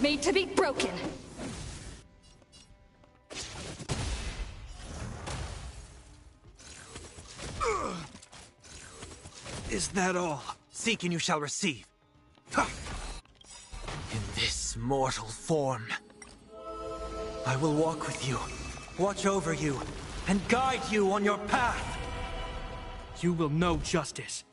made to be broken. Is that all? Seek and you shall receive. In this mortal form, I will walk with you, watch over you, and guide you on your path. You will know justice.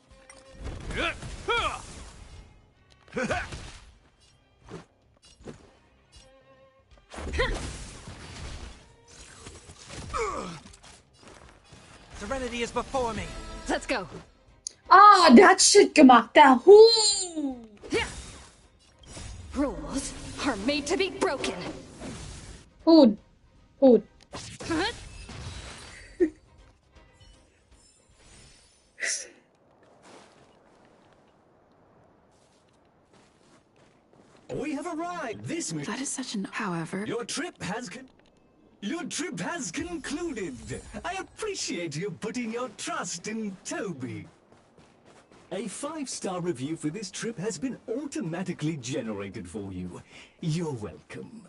Serenity is before me. Let's go. Ah, der hat Shit gemacht. Der Hu. Rules are made to be broken. Huhn. Huhn. We have arrived. That is such an... However... Your trip has concluded. I appreciate you putting your trust in Toby. A 5-star review for this trip has been automatically generated for you. You're welcome.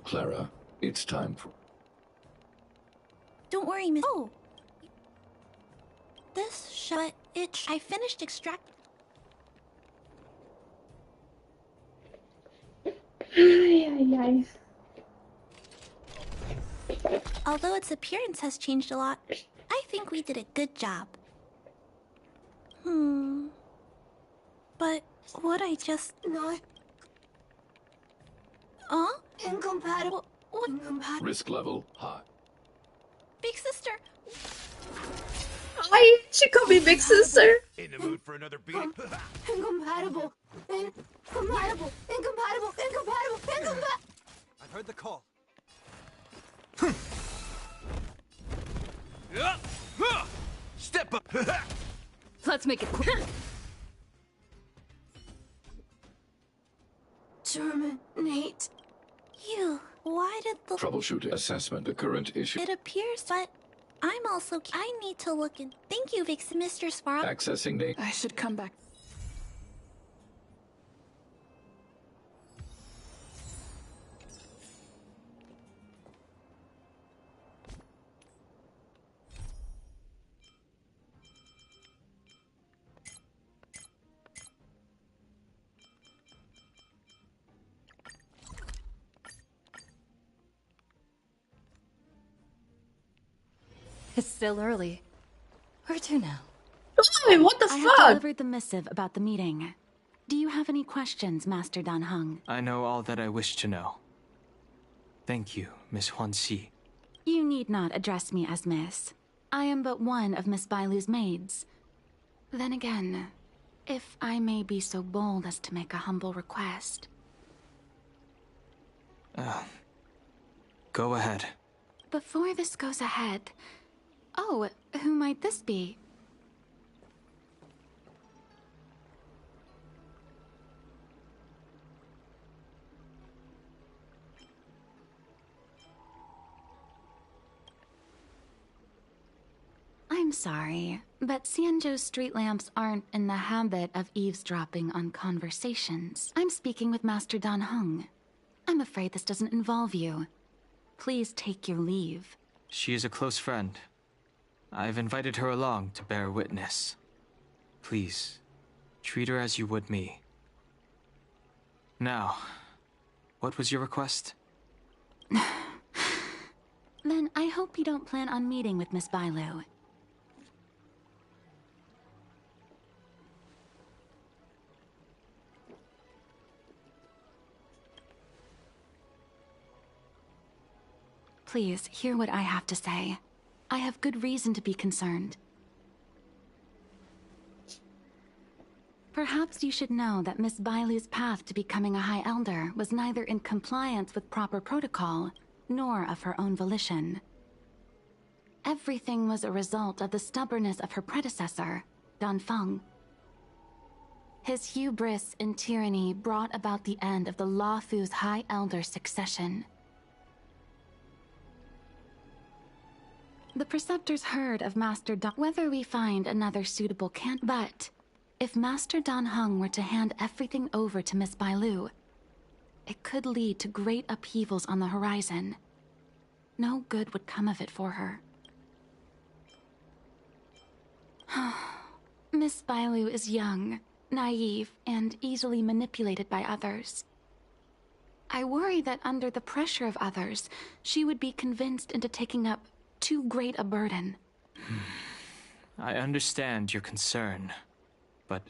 Clara, it's time for... Don't worry, Miss... Oh! This shut itch. I finished extracting... Although its appearance has changed a lot, I think we did a good job. But what I just... No. Incompatible. What? Risk level high. Big sister! Hi, she called me big sister. In the mood for another beat? Incompatible! Incompatible! Incompatible! Incompatible! I've heard the call. Step up! Let's make it quick. Terminate. You. Why did the... Troubleshooting assessment the current issue. It appears, but I'm also... I need to look in. Thank you, Vix, Mr. Sparrow. Accessing the... I should come back. It's still early. Where to now? Hey, what the I have fuck? delivered the missive about the meeting. Do you have any questions, Master Dan Heng? I know all that I wish to know. Thank you, Miss Huanxi. You need not address me as Miss. I am but one of Miss Bailu's maids. Then again, if I may be so bold as to make a humble request. Go ahead. Before this goes ahead... Oh, who might this be? I'm sorry, but Xianzhou's street lamps aren't in the habit of eavesdropping on conversations. I'm speaking with Master Dan Heng. I'm afraid this doesn't involve you. Please take your leave. She is a close friend. I've invited her along to bear witness. Please, treat her as you would me. Now, what was your request? Then I hope you don't plan on meeting with Miss Bailu. Please, hear what I have to say. I have good reason to be concerned. Perhaps you should know that Miss Bailu's path to becoming a High Elder was neither in compliance with proper protocol, nor of her own volition. Everything was a result of the stubbornness of her predecessor, Danfeng. His hubris and tyranny brought about the end of the Luofu's High Elder succession. The Preceptors heard of Master Dan, whether we find another suitable but if Master Dan Heng were to hand everything over to Miss Bailu, it could lead to great upheavals on the horizon. No good would come of it for her. Miss Bailu is young, naive, and easily manipulated by others. I worry that under the pressure of others, she would be convinced into taking up too great a burden. I understand your concern, but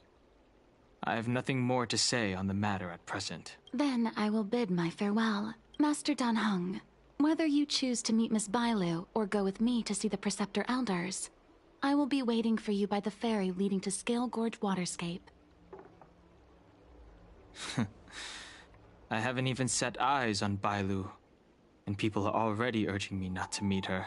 I have nothing more to say on the matter at present. Then I will bid my farewell. Master Dan Heng, whether you choose to meet Miss Bailu or go with me to see the Preceptor Elders, I will be waiting for you by the ferry leading to Scale Gorge Waterscape. I haven't even set eyes on Bailu, and people are already urging me not to meet her.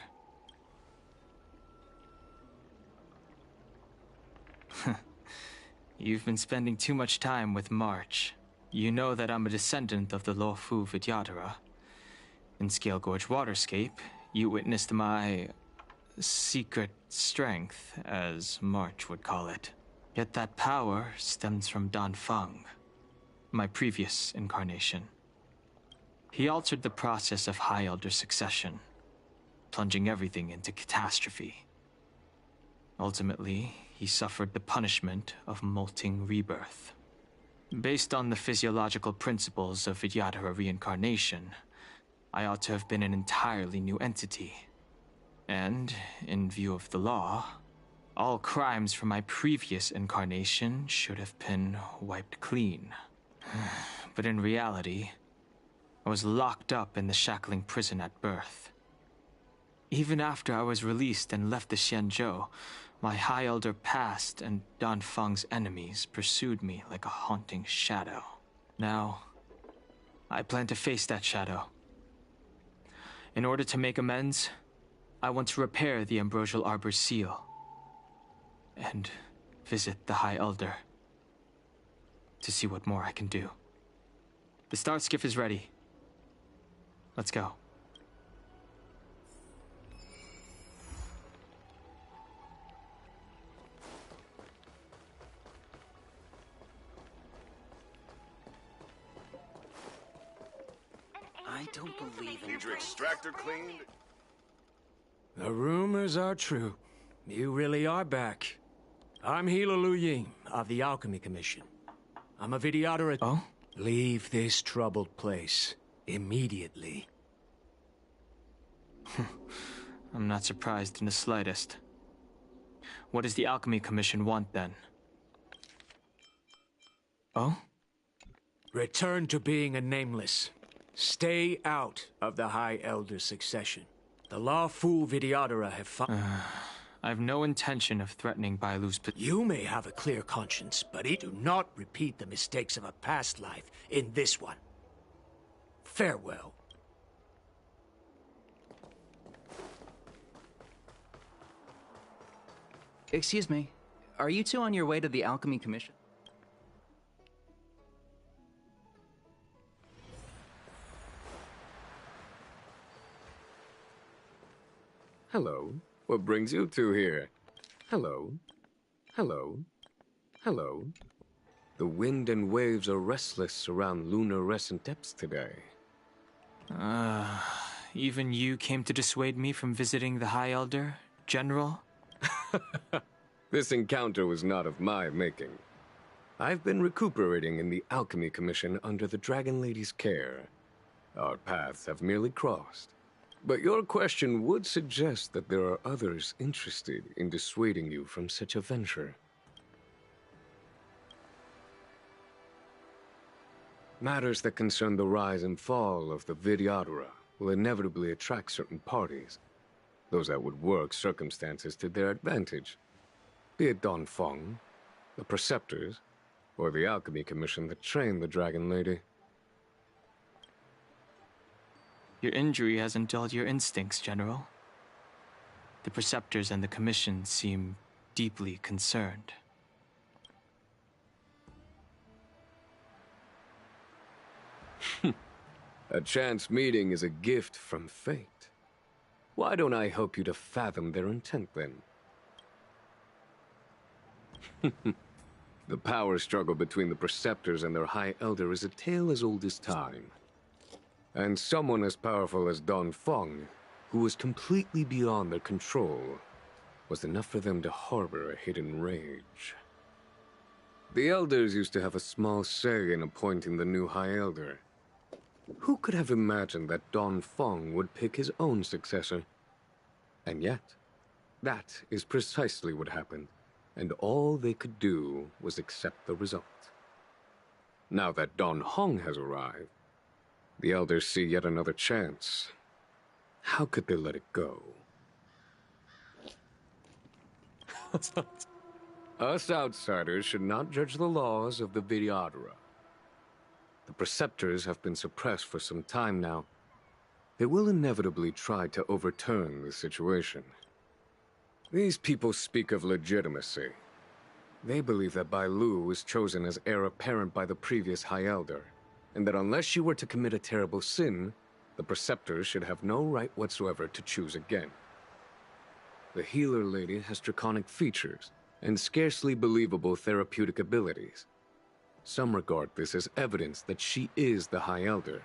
You've been spending too much time with March. You know that I'm a descendant of the Luofu Vidyadhara. In Scale Gorge Waterscape, you witnessed my secret strength, as March would call it. Yet that power stems from Danfeng, my previous incarnation. He altered the process of High Elder succession, plunging everything into catastrophe. Ultimately, he suffered the punishment of molting rebirth. Based on the physiological principles of Vidyadhara reincarnation, I ought to have been an entirely new entity. And, in view of the law, all crimes from my previous incarnation should have been wiped clean. But in reality, I was locked up in the shackling prison at birth. Even after I was released and left the Xianzhou, my High Elder past and Danfeng's enemies pursued me like a haunting shadow. Now, I plan to face that shadow. In order to make amends, I want to repair the Ambrosial Arbor's seal and visit the High Elder to see what more I can do. The star skiff is ready. Let's go. I don't believe in Need your extractor cleaned? The rumors are true. You really are back. I'm Hila Lu Ying of the Alchemy Commission. I'm a Vidyadhara. Oh? Leave this troubled place immediately. I'm not surprised in the slightest. What does the Alchemy Commission want, then? Oh? Return to being a nameless. Stay out of the High Elder succession. The Luofu Vidyadhara have found... I have no intention of threatening Bailu's... You may have a clear conscience, but do not repeat the mistakes of a past life in this one. Farewell. Excuse me. Are you two on your way to the Alchemy Commission? Hello. What brings you two here? Hello. Hello. Hello. The wind and waves are restless around lunar-rescent depths today. Even you came to dissuade me from visiting the High Elder, General? This encounter was not of my making. I've been recuperating in the Alchemy Commission under the Dragon Lady's care. Our paths have merely crossed. But your question would suggest that there are others interested in dissuading you from such a venture. Matters that concern the rise and fall of the Vidyadhara will inevitably attract certain parties, those that would work circumstances to their advantage, be it Danfeng, the Preceptors, or the Alchemy Commission that trained the Dragon Lady. Your injury hasn't dulled your instincts, General. The Preceptors and the Commission seem deeply concerned. A chance meeting is a gift from fate. Why don't I help you to fathom their intent, then? The power struggle between the Preceptors and their High Elder is a tale as old as time. And someone as powerful as Don Feng, who was completely beyond their control, was enough for them to harbor a hidden rage. The Elders used to have a small say in appointing the new High Elder. Who could have imagined that Don Feng would pick his own successor? And yet, that is precisely what happened, and all they could do was accept the result. Now that Don Hong has arrived, the Elders see yet another chance. How could they let it go? Us outsiders should not judge the laws of the Vidyadhara. The Preceptors have been suppressed for some time now. They will inevitably try to overturn the situation. These people speak of legitimacy. They believe that Bai Lu was chosen as heir apparent by the previous High Elder, and that unless she were to commit a terrible sin, the Preceptors should have no right whatsoever to choose again. The healer lady has draconic features and scarcely believable therapeutic abilities. Some regard this as evidence that she is the High Elder,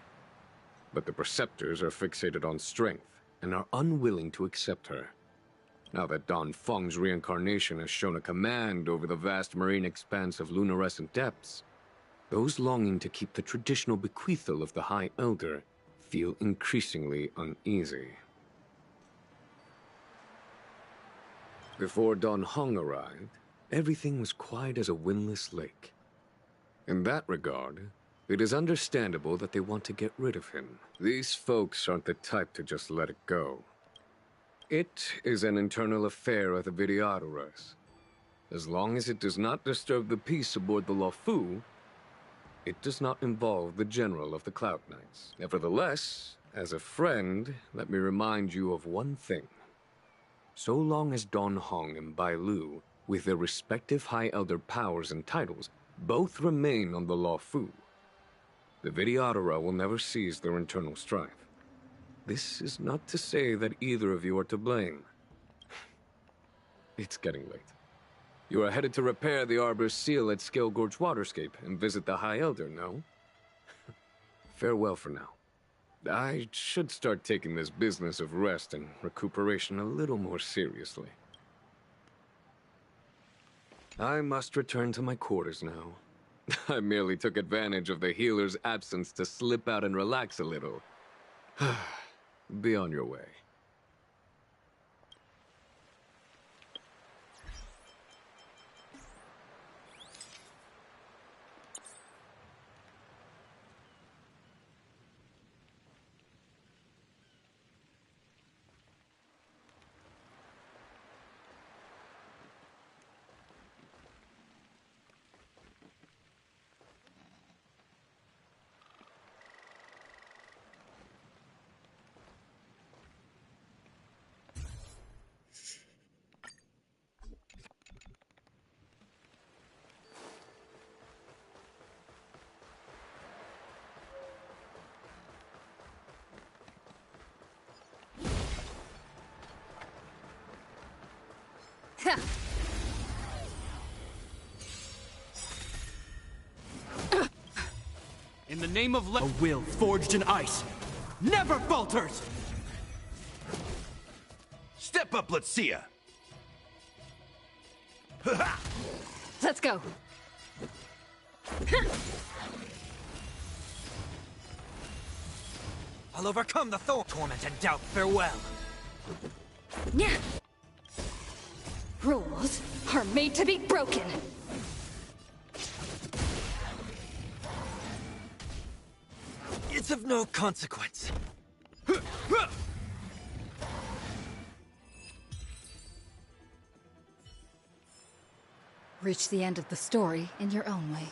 but the Preceptors are fixated on strength and are unwilling to accept her. Now that Don Feng's reincarnation has shown a command over the vast marine expanse of luminescent depths, those longing to keep the traditional bequeathal of the High Elder feel increasingly uneasy. Before Don Hong arrived, everything was quiet as a windless lake. In that regard, it is understandable that they want to get rid of him. These folks aren't the type to just let it go. It is an internal affair of the Vidyadharas. As long as it does not disturb the peace aboard the Luofu, it does not involve the General of the Cloud Knights. Nevertheless, as a friend, let me remind you of one thing. So long as Don Hong and Bai Lu, with their respective High Elder powers and titles, both remain on the Luofu, the Vidyadhara will never cease their internal strife. This is not to say that either of you are to blame. It's getting late. You are headed to repair the Arbor's seal at Scale Gorge Waterscape and visit the High Elder, no? Farewell for now. I should start taking this business of rest and recuperation a little more seriously. I must return to my quarters now. I merely took advantage of the healer's absence to slip out and relax a little. Be on your way. In the name of a will forged in ice never falters! Step up, let's see ya! Let's go. I'll overcome the thorn torment and doubt farewell. Yeah. Rules are made to be broken. It's of no consequence. Reach the end of the story in your own way.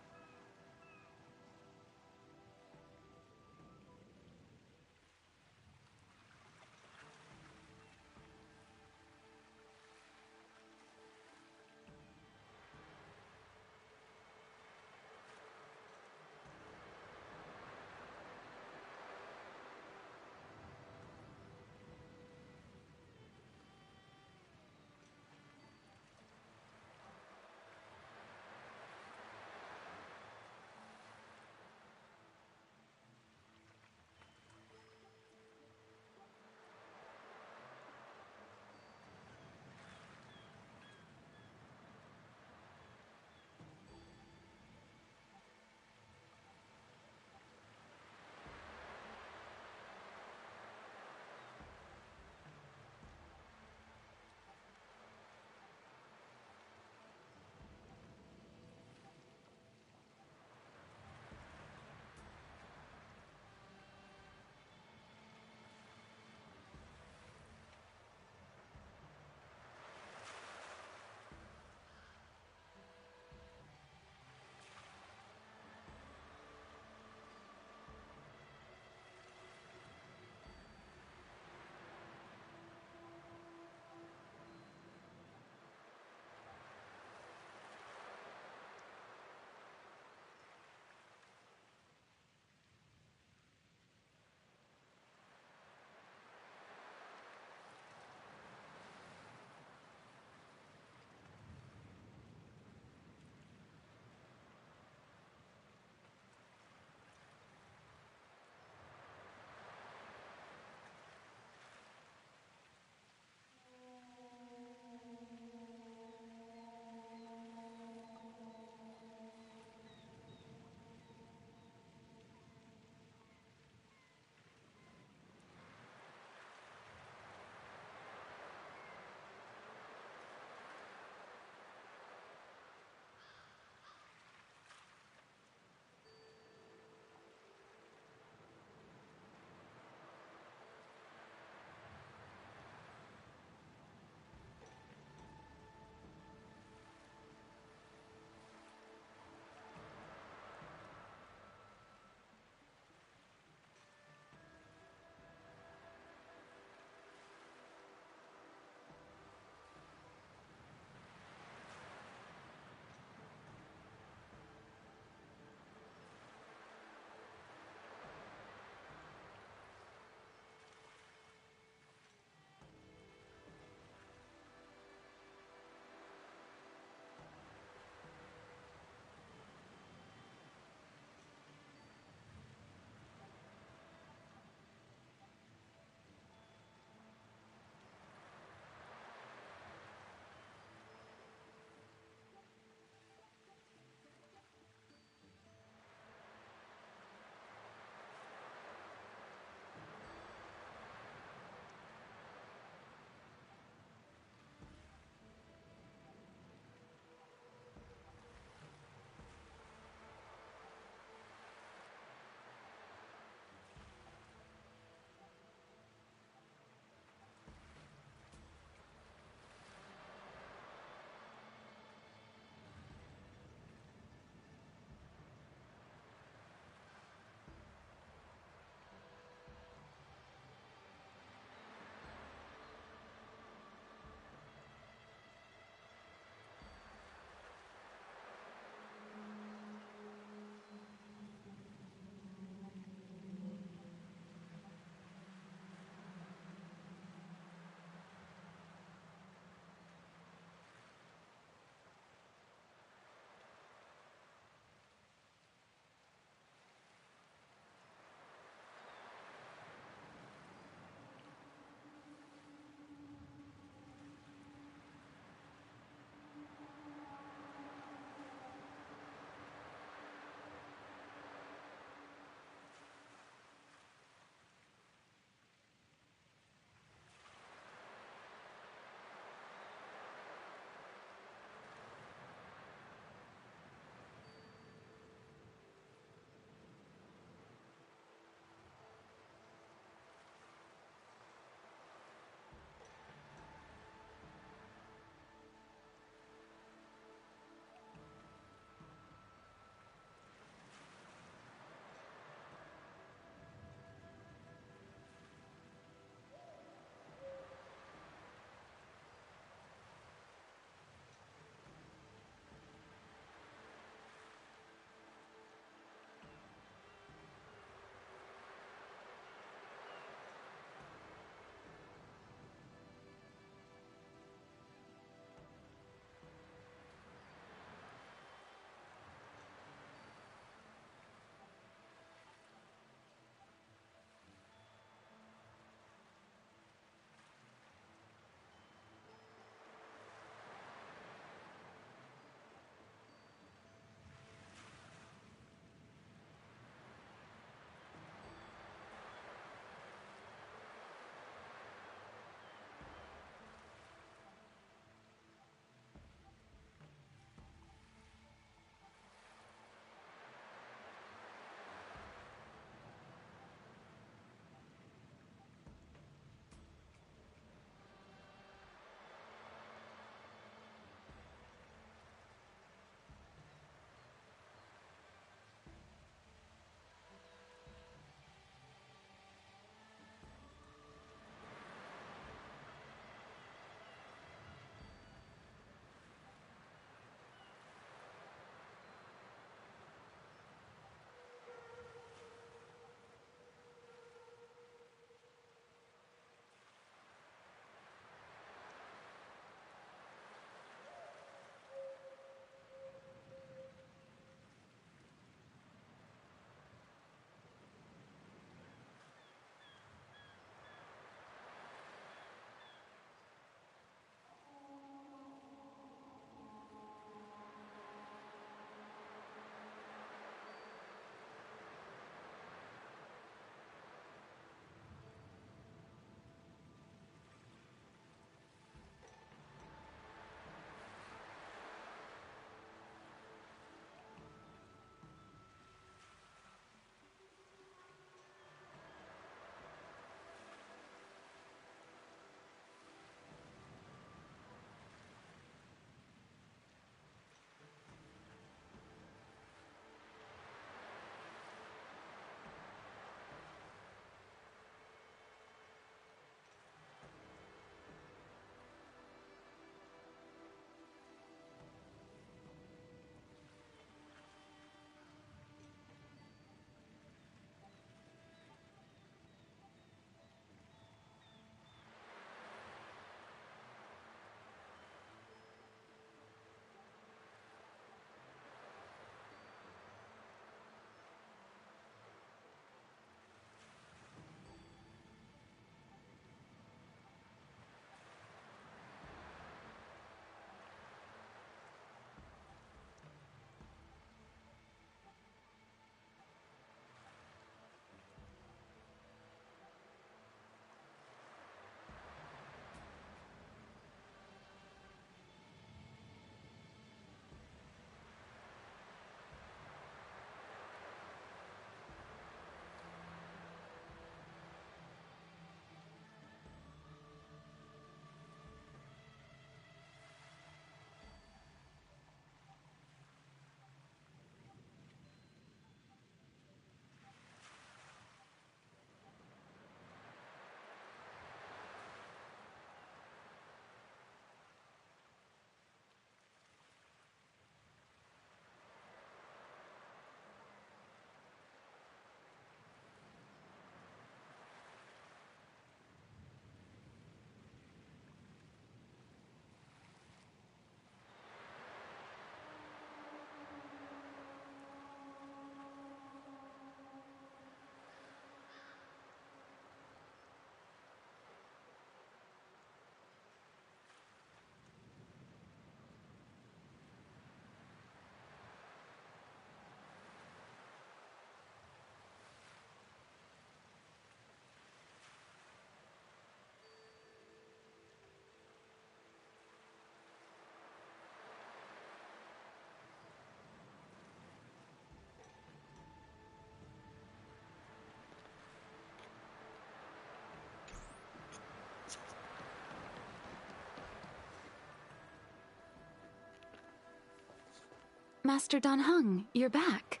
Master Dan Heng, you're back.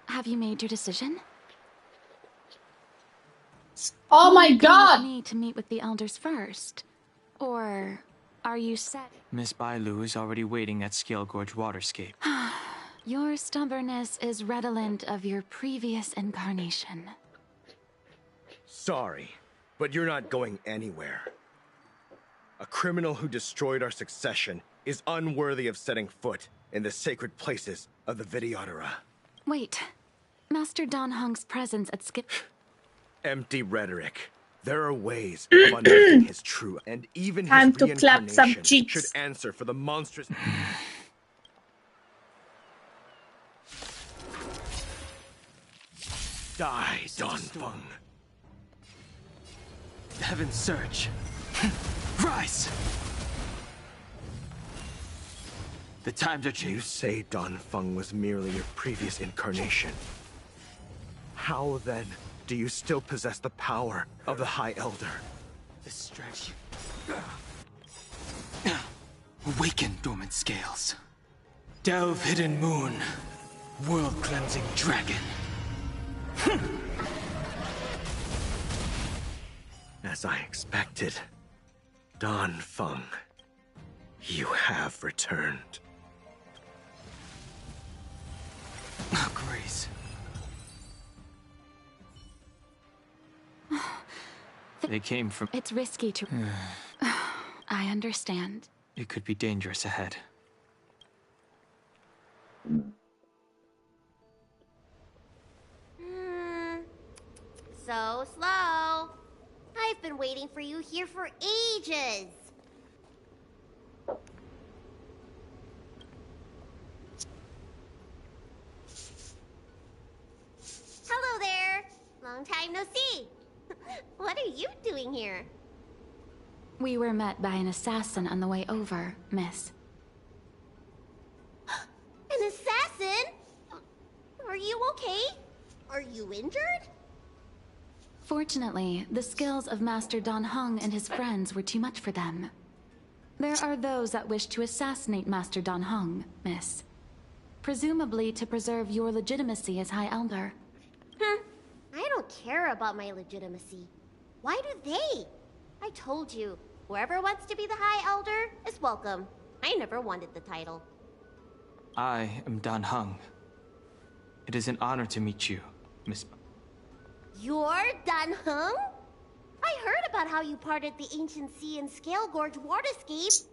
Have you made your decision? Oh my Will you come god! with me to meet with the elders first? Or are you set? Miss Bailu is already waiting at Scale Gorge Waterscape. Your stubbornness is redolent of your previous incarnation. Sorry, but you're not going anywhere. A criminal who destroyed our succession is unworthy of setting foot in the sacred places of the Vidyadhara. Wait. Master Dan Heng's presence at Skip... Empty rhetoric. There are ways of unearthing his true, and even Time his to clap some reincarnation cheeks. should answer for the monstrous... Die, Don Feng. Heaven's surge. Rise! The times are changing. You say Don Feng was merely your previous incarnation. How then do you still possess the power of the High Elder? The stretch. Awaken dormant scales. Delve hidden moon. World-cleansing dragon. As I expected, Don Feng, you have returned. Grace. They came from... It's risky to... I understand. It could be dangerous ahead. So slow. I've been waiting for you here for ages. Hello there. Long time no see. What are you doing here? We were met by an assassin on the way over, miss. An assassin? Are you okay? Are you injured? Fortunately, the skills of Master Dan Heng and his friends were too much for them. There are those that wish to assassinate Master Dan Heng, miss. Presumably to preserve your legitimacy as High Elder. I don't care about my legitimacy. Why do they? I told you, whoever wants to be the High Elder is welcome. I never wanted the title. I am Dan Heng. It is an honor to meet you, Miss... You're Dan Heng? I heard about how you parted the ancient sea in Scale Gorge Waterscape.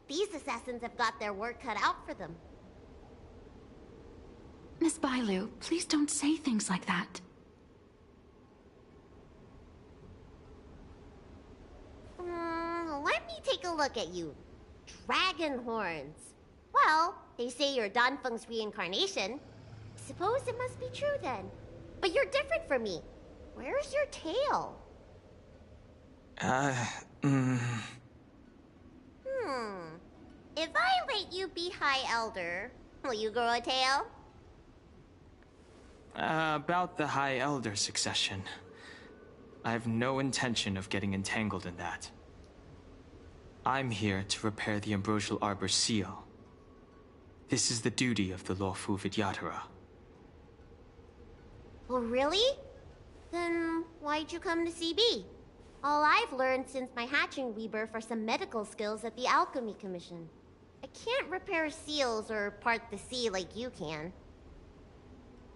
These assassins have got their work cut out for them. Miss Bailu, please don't say things like that. Let me take a look at you. Dragon horns. Well, they say you're Dan Feng's reincarnation. Suppose it must be true then. But you're different from me. Where's your tail? If I let you be High Elder, will you grow a tail? About the High Elder succession. I have no intention of getting entangled in that. I'm here to repair the Ambrosial Arbor's seal. This is the duty of the lawful Vidyadhara. Oh, really? Then why'd you come to CB? All I've learned since my hatching rebirth are some medical skills at the Alchemy Commission. I can't repair seals or part the sea like you can.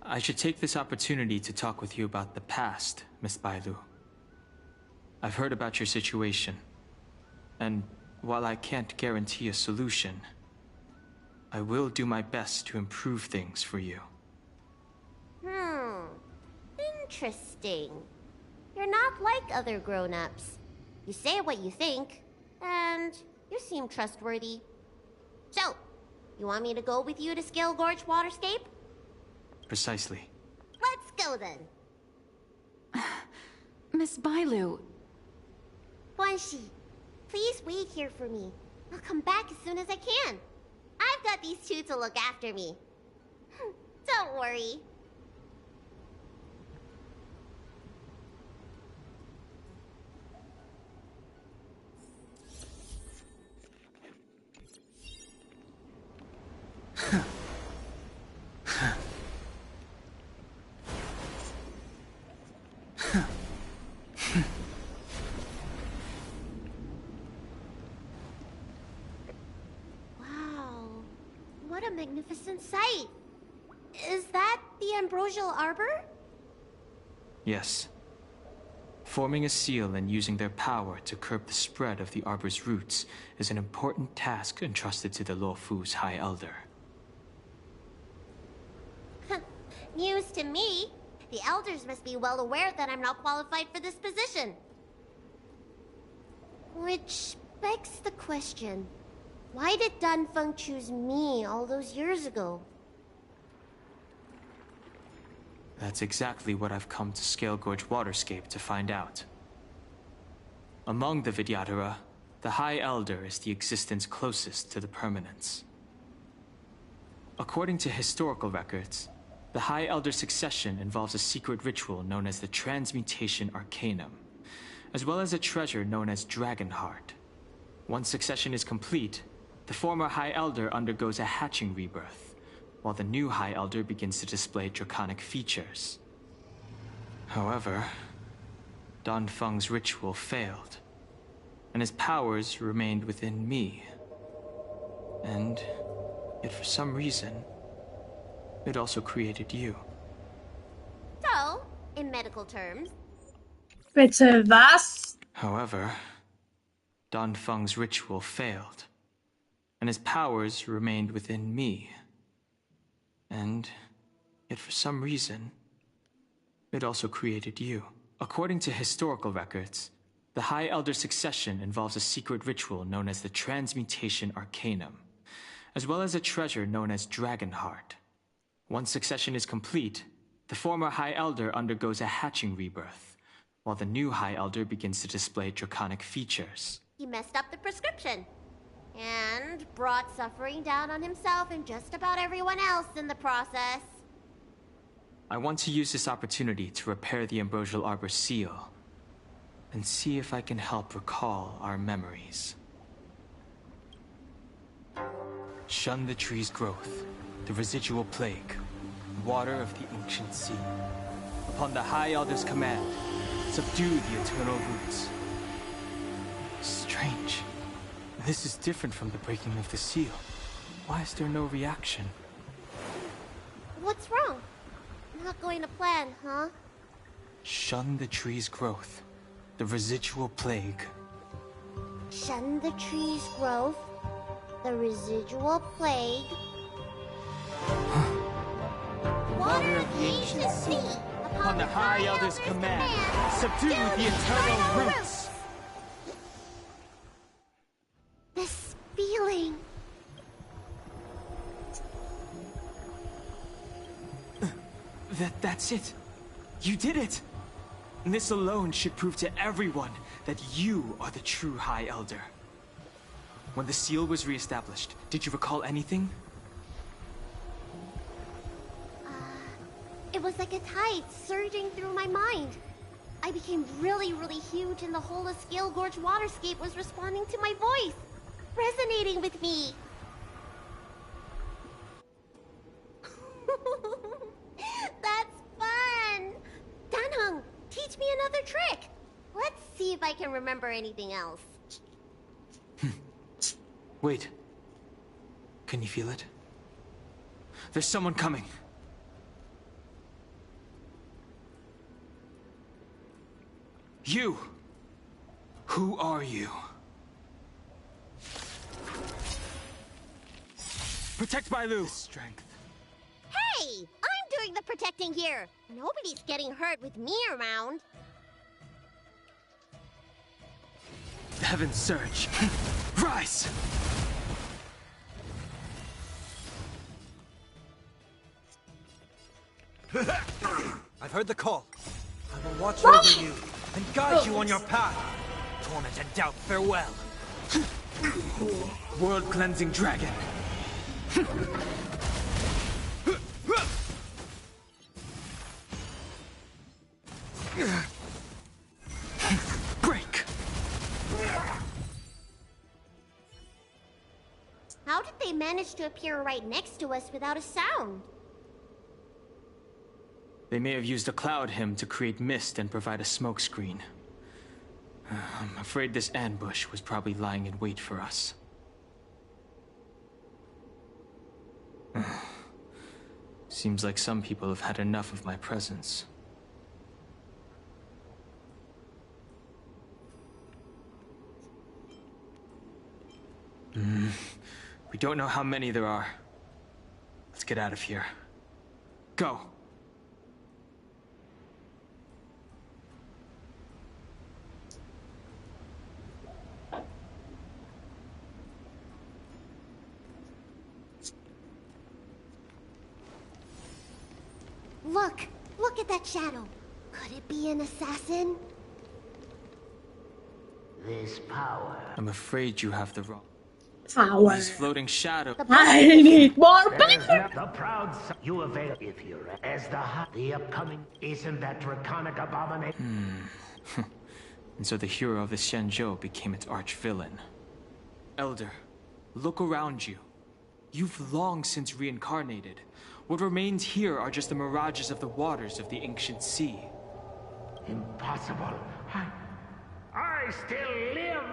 I should take this opportunity to talk with you about the past, Miss Bailu. I've heard about your situation, and while I can't guarantee a solution, I will do my best to improve things for you. Interesting. You're not like other grown-ups. You say what you think, and you seem trustworthy. So, you want me to go with you to Scale Gorge Waterscape? Precisely. Let's go then. Miss Bailu. Guanxi, please wait here for me. I'll come back as soon as I can. I've got these two to look after me. Don't worry. magnificent sight. Is that the ambrosial arbor? Yes. Forming a seal and using their power to curb the spread of the arbor's roots is an important task entrusted to the Luofu's High Elder. News to me. The elders must be well aware that I'm not qualified for this position. Which begs the question, why did Dunfeng choose me all those years ago? That's exactly what I've come to Scale Gorge Waterscape to find out. Among the Vidyadhara, the High Elder is the existence closest to the permanence. According to historical records, the High Elder succession involves a secret ritual known as the Transmutation Arcanum, as well as a treasure known as Dragonheart. Once succession is complete, the former High Elder undergoes a hatching rebirth, while the new High Elder begins to display draconic features. However, Dunfeng's ritual failed, and his powers remained within me. And yet for some reason, it also created you. So, in medical terms... Bitte was? However, Dunfeng's ritual failed, and his powers remained within me. And yet for some reason, it also created you. According to historical records, the High Elder succession involves a secret ritual known as the Transmutation Arcanum, as well as a treasure known as Dragonheart. Once succession is complete, the former High Elder undergoes a hatching rebirth, while the new High Elder begins to display draconic features. He messed up the prescription, and brought suffering down on himself and just about everyone else in the process. I want to use this opportunity to repair the Ambrosial Arbor's seal, and see if I can help recall our memories. Shun the tree's growth, the residual plague, water of the ancient sea. Upon the High Elder's command, subdue the eternal roots. Strange. This is different from the breaking of the seal. Why is there no reaction? What's wrong? Not going to plan, huh? Shun the tree's growth, the residual plague. Shun the tree's growth, the residual plague. Water of the ancient sea. Upon the High Elder's command, subdue the eternal roots. This feeling. That's it. You did it. And this alone should prove to everyone that you are the true High Elder. When the seal was reestablished, did you recall anything? It was like a tide surging through my mind. I became really, really huge, and the whole of Scale Gorge Waterscape was responding to my voice, resonating with me. That's fun! Danheng, teach me another trick. Let's see if I can remember anything else. Wait. Can you feel it? There's someone coming. You! Who are you? Protect Bailu! Strength. Hey! I'm doing the protecting here. Nobody's getting hurt with me around. The heavens surge. Rise! I've heard the call. I will watch over you and guide you on your path. Torment and doubt, farewell. World-cleansing dragon. Break! How did they manage to appear right next to us without a sound? They may have used a cloud hymn to create mist and provide a smokescreen. I'm afraid this ambush was probably lying in wait for us. Seems like some people have had enough of my presence. We don't know how many there are. Let's get out of here. Go! Look! Look at that shadow! Could it be an assassin? This power. I'm afraid you have the wrong... Power. These floating shadows... I need more There's power! the proud son you avail if you're as the upcoming. Isn't that draconic abomination? And so the hero of the Xianzhou became its arch-villain. Elder, look around you. You've long since reincarnated. What remains here are just the mirages of the waters of the ancient sea. Impossible. I still live.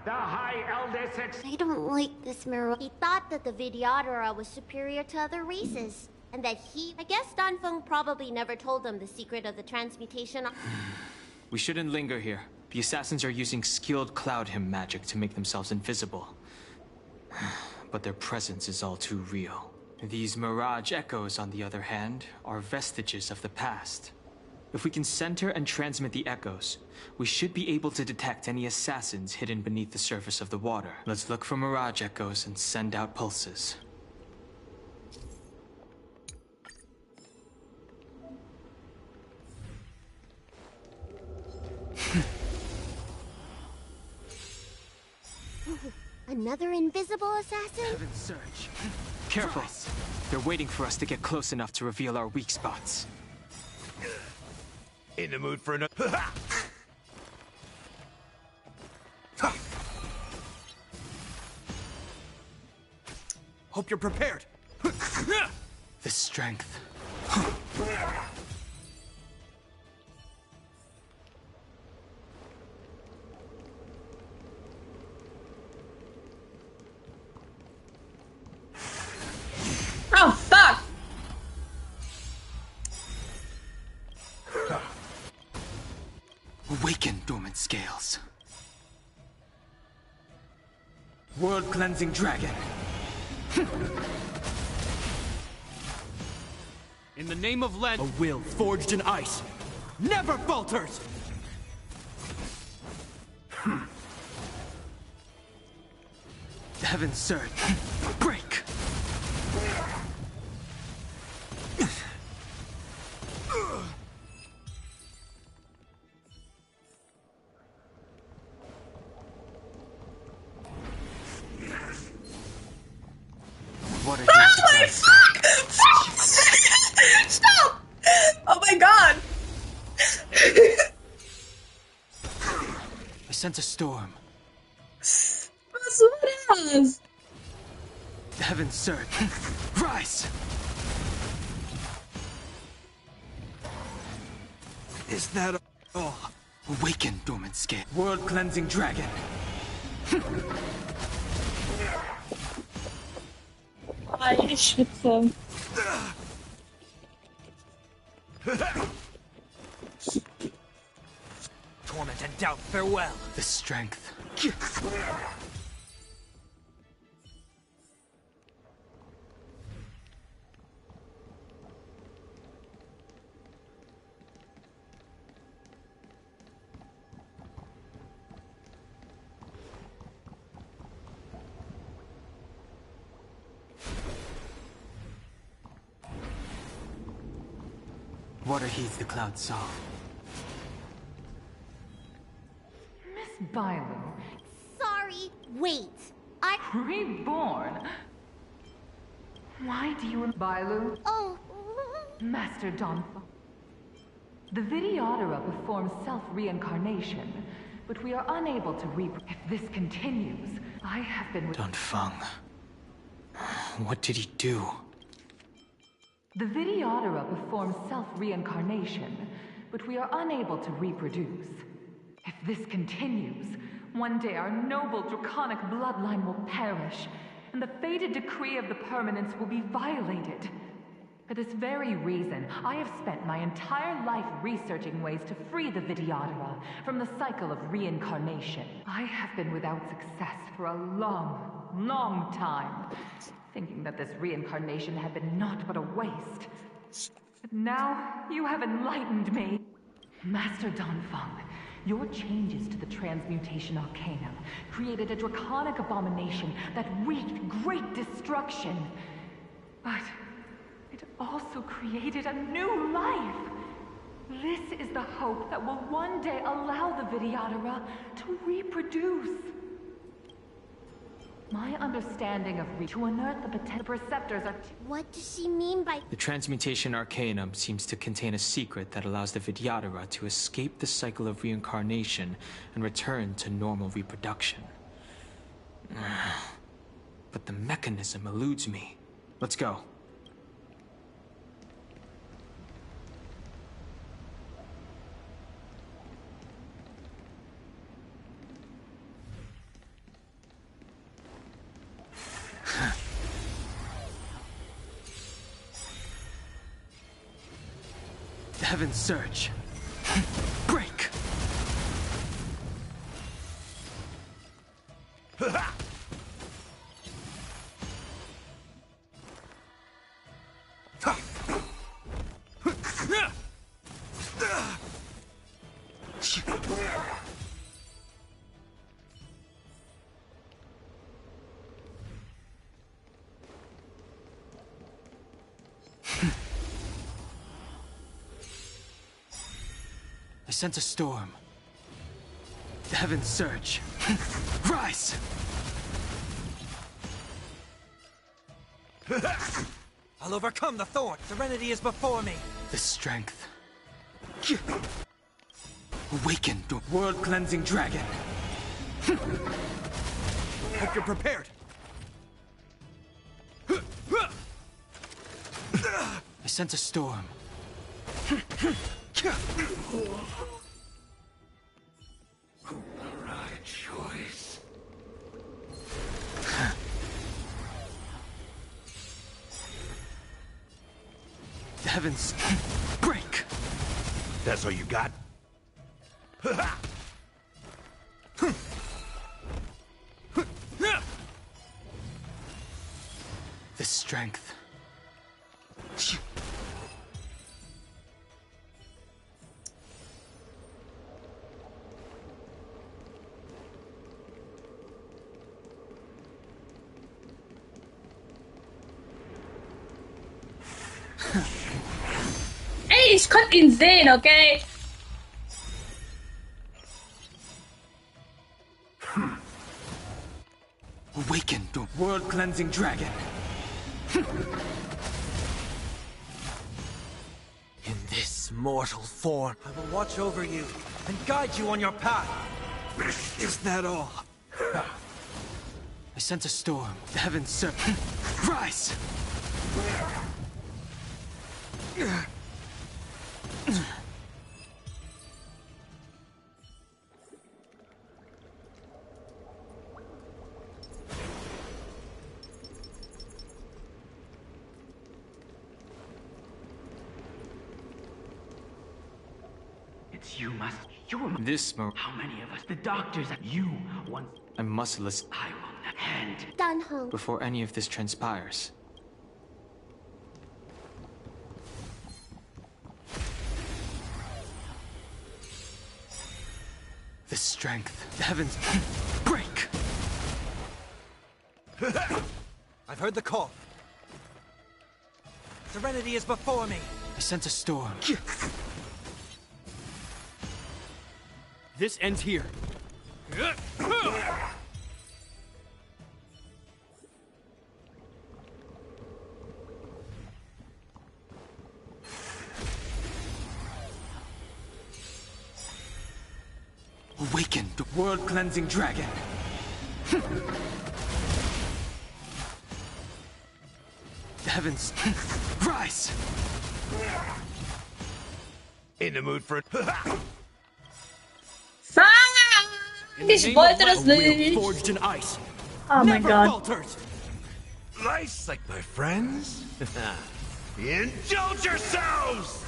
The High Elder I don't like this mirror. He thought that the Vidyadhara was superior to other races. And that I guess Danfeng probably never told them the secret of the transmutation. We shouldn't linger here. The assassins are using skilled cloud hymn magic to make themselves invisible. But their presence is all too real. These mirage echoes, on the other hand, are vestiges of the past. If we can center and transmit the echoes, we should be able to detect any assassins hidden beneath the surface of the water. Let's look for mirage echoes and send out pulses. Another invisible assassin? Heaven surge. Careful. They're waiting for us to get close enough to reveal our weak spots. In the mood for another. Hope you're prepared. The strength. Oh, fuck! Awaken, dormant scales. World-cleansing dragon. In the name of Len, a will forged in ice never falters! Heaven surge. Break! What a Holy fuck! Stop! Oh my god! I sense a storm. That's what it is. The heavens surge. Rise! Is that all? Awaken, dormant scale. World-cleansing dragon. I shit so. Torment and doubt, farewell. The strength. Water heeds the cloud saw. Miss Bailu. Sorry, wait. Reborn? Why do you... Bailu? Oh. Master Donfa. The Vidyadhara performs self-reincarnation, but we are unable to If this continues, I have been... Donfeng. What did he do? The Vidyadhara performs self-reincarnation, but we are unable to reproduce. If this continues, one day our noble draconic bloodline will perish, and the fated decree of the permanence will be violated. For this very reason, I have spent my entire life researching ways to free the Vidyadhara from the cycle of reincarnation. I have been without success for a long, long time, thinking that this reincarnation had been naught but a waste. But now, you have enlightened me. Master Danfeng, your changes to the Transmutation Arcanum created a draconic abomination that wreaked great destruction. But it also created a new life. This is the hope that will one day allow the Vidyadhara to reproduce. My understanding of to unearth the potential perceptors are... What does she mean by... The Transmutation Arcanum seems to contain a secret that allows the Vidyadhara to escape the cycle of reincarnation and return to normal reproduction. But the mechanism eludes me. Let's go. The heavens surge. Break! I sense a storm. The heavens surge. Rise! I'll overcome the thorn. Serenity is before me. The strength. Awaken the world-cleansing dragon. Hope you're prepared. I sense a storm. Right choice. The heavens break. That's all you got? The strength. Ey, ich konnte ihn sehen, okay? Awaken the world-cleansing dragon. In this mortal form, I will watch over you and guide you on your path. Is that all? I sense a storm. The heavens surge. Rise! It's you, Master. You're... This How many of us? The doctors that you once... I must listen. I will not hand... Danheng. Before any of this transpires. The strength. The heavens break! I've heard the call. Serenity is before me. I sense a storm. This ends here. Awaken the world-cleansing dragon. The heavens rise. In the mood for... Ich wollte das nicht. Forged in ice. Oh mein Gott. Falters. Nice, like my friends. Indulge yourselves!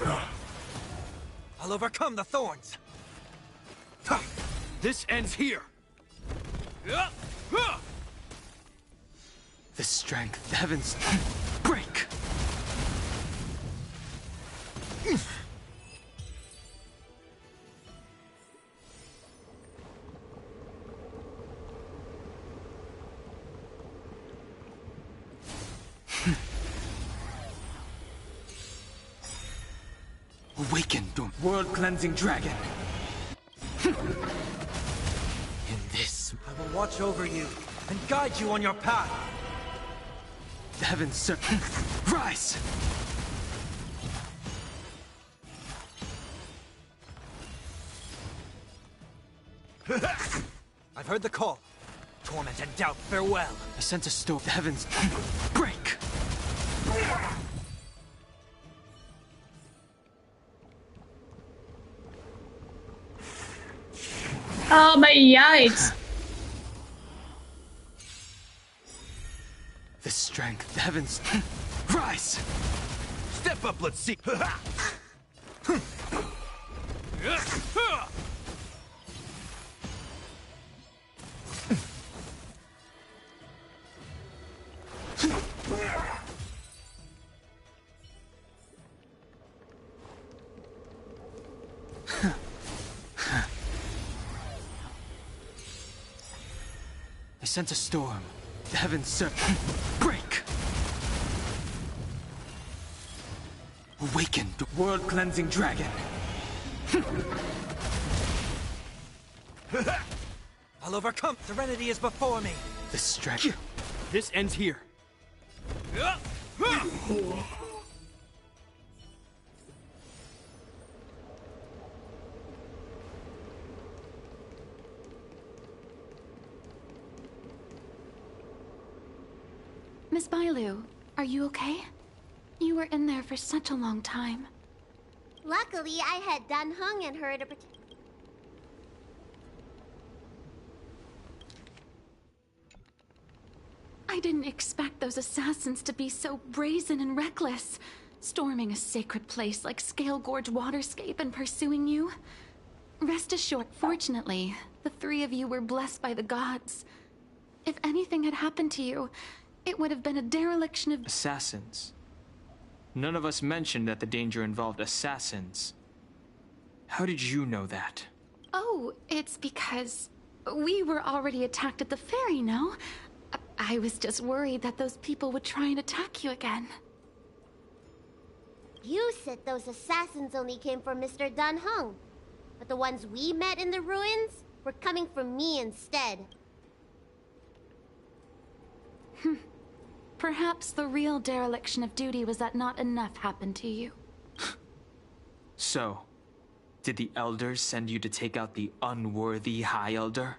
I'll overcome the thorns. This ends here. The strength, the heavens break. Awaken, world-cleansing dragon. In this, I will watch over you and guide you on your path. The heavens rise. I've heard the call. Torment and doubt, farewell. I sense a storm. The heavens break. Oh my yikes. The strength, the heavens rise. Step up, let's see. I sense a storm. The heavens break. Awaken, the world-cleansing dragon. I'll overcome. Serenity is before me. The strength. This ends here. Miss Bailu, are you okay? You were in there for such a long time. Luckily, I had Dan Heng and her to protect. I didn't expect those assassins to be so brazen and reckless, storming a sacred place like Scale Gorge Waterscape and pursuing you. Rest assured, fortunately, the three of you were blessed by the gods. If anything had happened to you, it would have been a dereliction of— Assassins. None of us mentioned that the danger involved assassins. How did you know that? Oh, it's because we were already attacked at the ferry, no? I was just worried that those people would try and attack you again. You said those assassins only came from Mr. Dan Heng, but the ones we met in the ruins were coming from me instead. Perhaps the real dereliction of duty was that not enough happened to you. So, did the elders send you to take out the unworthy High Elder?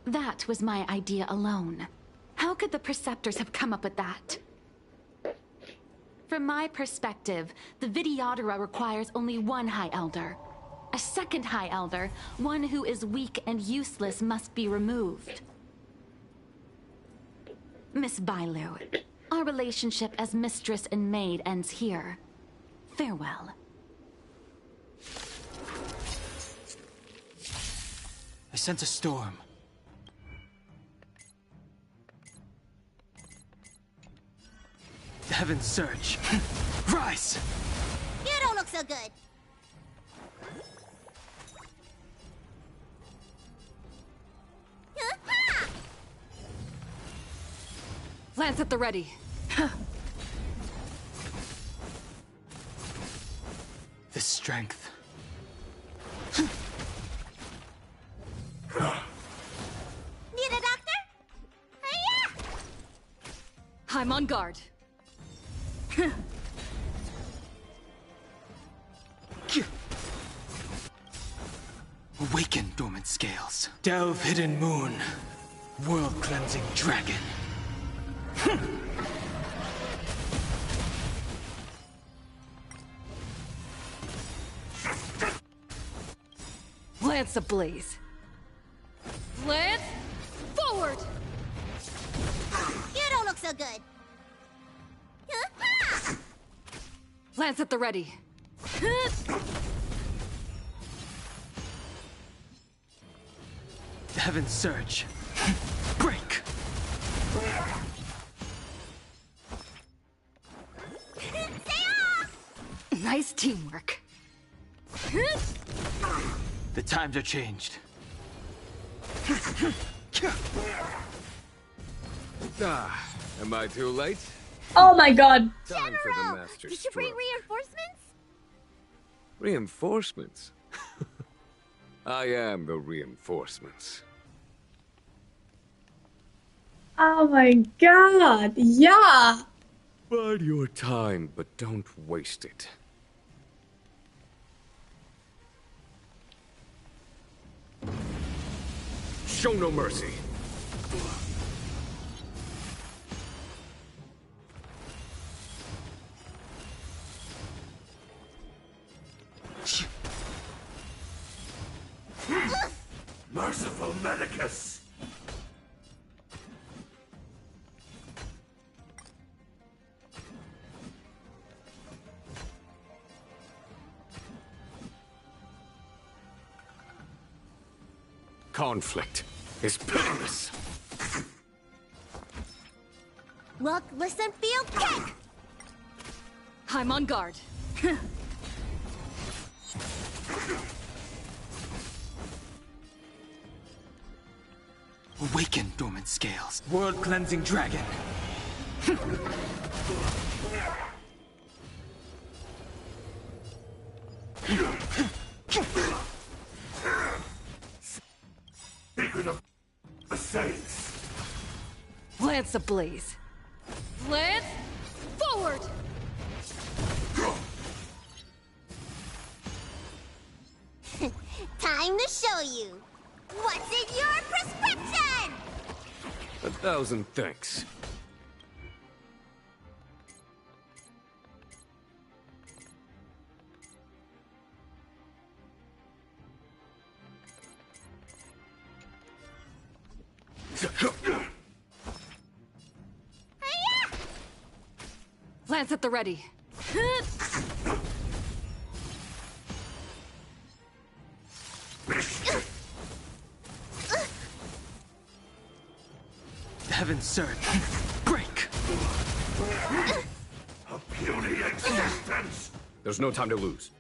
That was my idea alone. How could the Preceptors have come up with that? From my perspective, the Vidyadhara requires only one High Elder. A second High Elder, one who is weak and useless, must be removed. Miss Bailu, our relationship as mistress and maid ends here. Farewell. I sense a storm. The heavens surge. Rise! You don't look so good. Lance at the ready. The strength. Need a doctor? Hiya! I'm on guard. Awaken, dormant scales. Delve, hidden moon. World-cleansing dragon. Lance ablaze. Lance, forward! You don't look so so good. Lance at the ready. Heaven's Surge. Break! Nice teamwork. The times are changed. Am I too late? Oh my god. Time for the master Did you bring stroke. reinforcements? Reinforcements? I am the reinforcements. Oh my god. Yeah. Bide your time, but don't waste it. Show no mercy. Merciful Medicus! Conflict is pitiless. Look, listen, feel, kick! I'm on guard. Awaken, dormant scales. World-cleansing dragon. Secret of the Saints! Lance ablaze. Lance, forward! Time to show you. What's in your prescription? 1,000 thanks. Lance at the ready. Heaven's Surge. Break! A puny existence! There's no time to lose.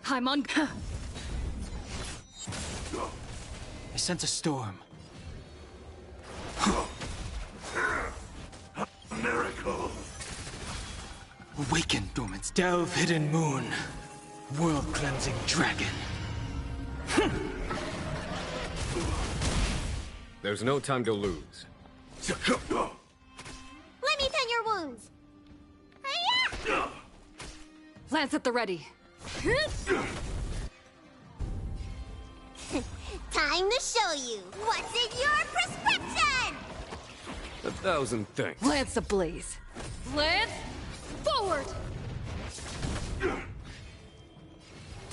I'm on. I sense a storm. Miracle! Awaken, dormant. Delve, hidden moon. World-cleansing dragon. There's no time to lose. Let me tend your wounds. Lance at the ready. Time to show you. What's in your prescription? 1,000 thanks. Lance ablaze. Lance, forward!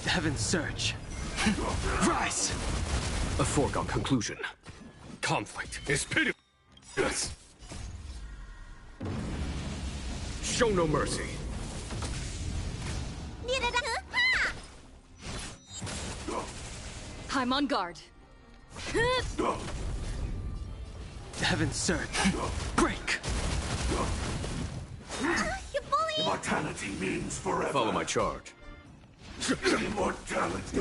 Heaven's Surge. Rise! A foregone conclusion. Conflict is pitiless. Show no mercy. I'm on guard. Heaven's Surge. Break! You bully! Immortality means forever. Follow my charge. Immortality.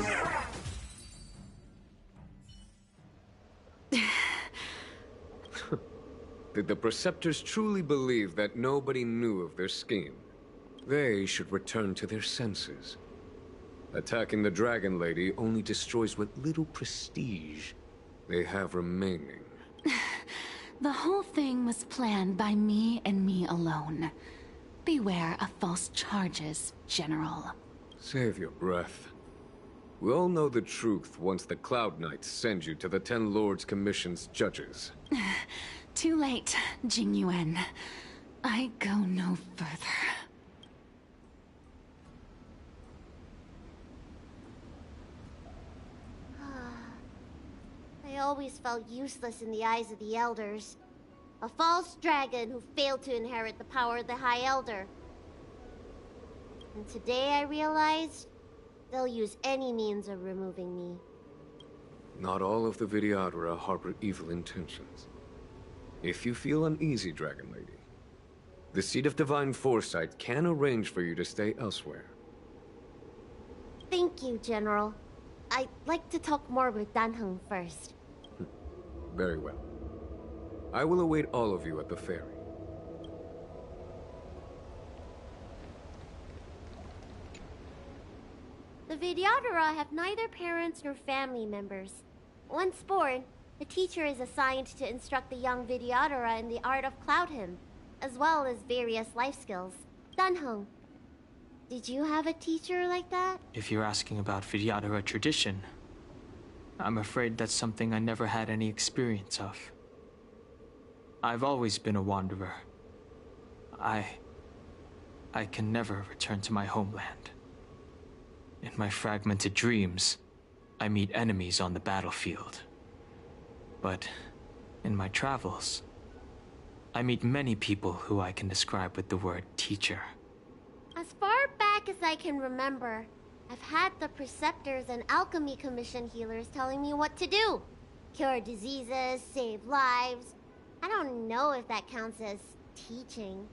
Did the Preceptors truly believe that nobody knew of their scheme? They should return to their senses. Attacking the Dragon Lady only destroys what little prestige they have remaining. The whole thing was planned by me and me alone. Beware of false charges, General. Save your breath. We all know the truth once the Cloud Knights send you to the Ten Lords Commission's judges. Too late, Jing Yuan. I go no further. always felt useless in the eyes of the Elders. A false dragon who failed to inherit the power of the High Elder. And today I realized they'll use any means of removing me. Not all of the Vidyadhara harbor evil intentions. If you feel uneasy, Dragon Lady, the Seat of Divine Foresight can arrange for you to stay elsewhere. Thank you, General. I'd like to talk more with Danheng first. Very well. I will await all of you at the ferry. The Vidyadhara have neither parents nor family members. Once born, the teacher is assigned to instruct the young Vidyadhara in the art of Cloud Hymn, as well as various life skills. Danheng, did you have a teacher like that? If you're asking about Vidyadhara tradition, I'm afraid that's something I never had any experience of. I've always been a wanderer. I can never return to my homeland. In my fragmented dreams, I meet enemies on the battlefield. But in my travels, I meet many people who I can describe with the word teacher. As far back as I can remember, I've had the preceptors and alchemy commission healers telling me what to do. Cure diseases, save lives. I don't know if that counts as teaching.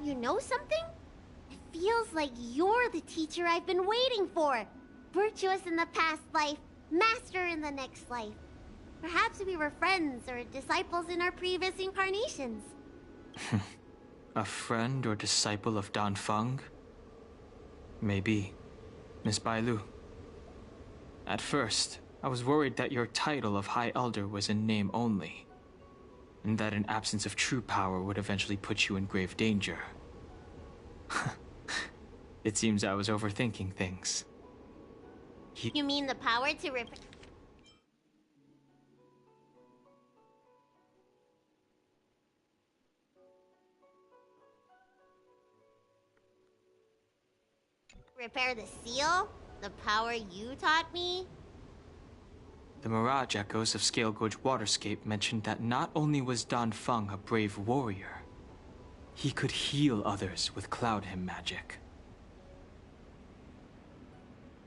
You know something? It feels like you're the teacher I've been waiting for. Virtuous in the past life, master in the next life. Perhaps we were friends or disciples in our previous incarnations. A friend or disciple of Dan Feng? Maybe. Miss Bailu. At first, I was worried that your title of High Elder was in name only, and that an absence of true power would eventually put you in grave danger. It seems I was overthinking things. You mean the power to repair the seal? The power you taught me? The Mirage Echoes of Scale Gorge Waterscape mentioned that not only was Dan Feng a brave warrior, he could heal others with Cloud Hymn magic.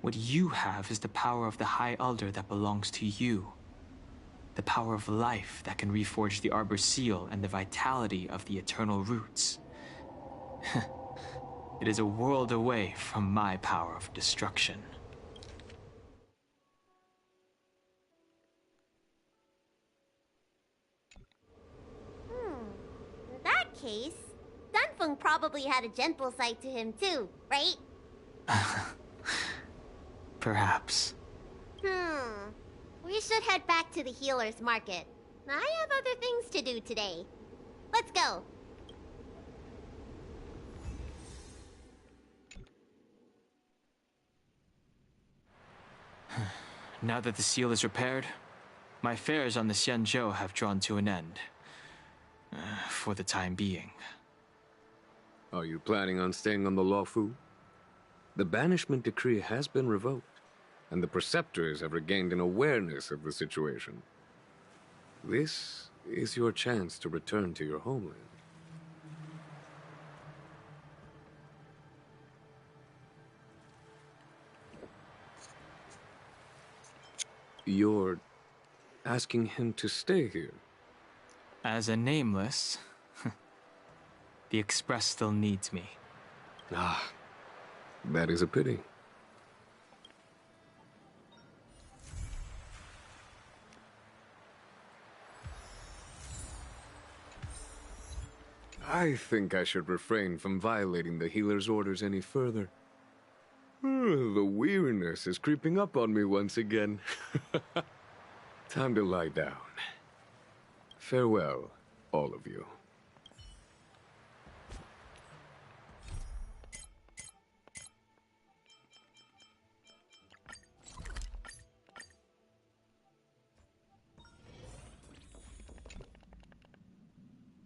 What you have is the power of the High Elder that belongs to you. The power of life that can reforge the Arbor Seal and the vitality of the Eternal Roots. It is a world away from my power of destruction. In that case, Dunfeng probably had a gentle side to him too, right? Perhaps. We should head back to the healer's market. I have other things to do today. Let's go. Now that the seal is repaired, my affairs on the Xianzhou have drawn to an end. For the time being. Are you planning on staying on the Luofu? The banishment decree has been revoked, and the preceptors have regained an awareness of the situation. This is your chance to return to your homeland. You're asking him to stay here? As a nameless, the Express still needs me. Ah, that is a pity. I think I should refrain from violating the healer's orders any further. The weariness is creeping up on me once again. Time to lie down. Farewell, all of you.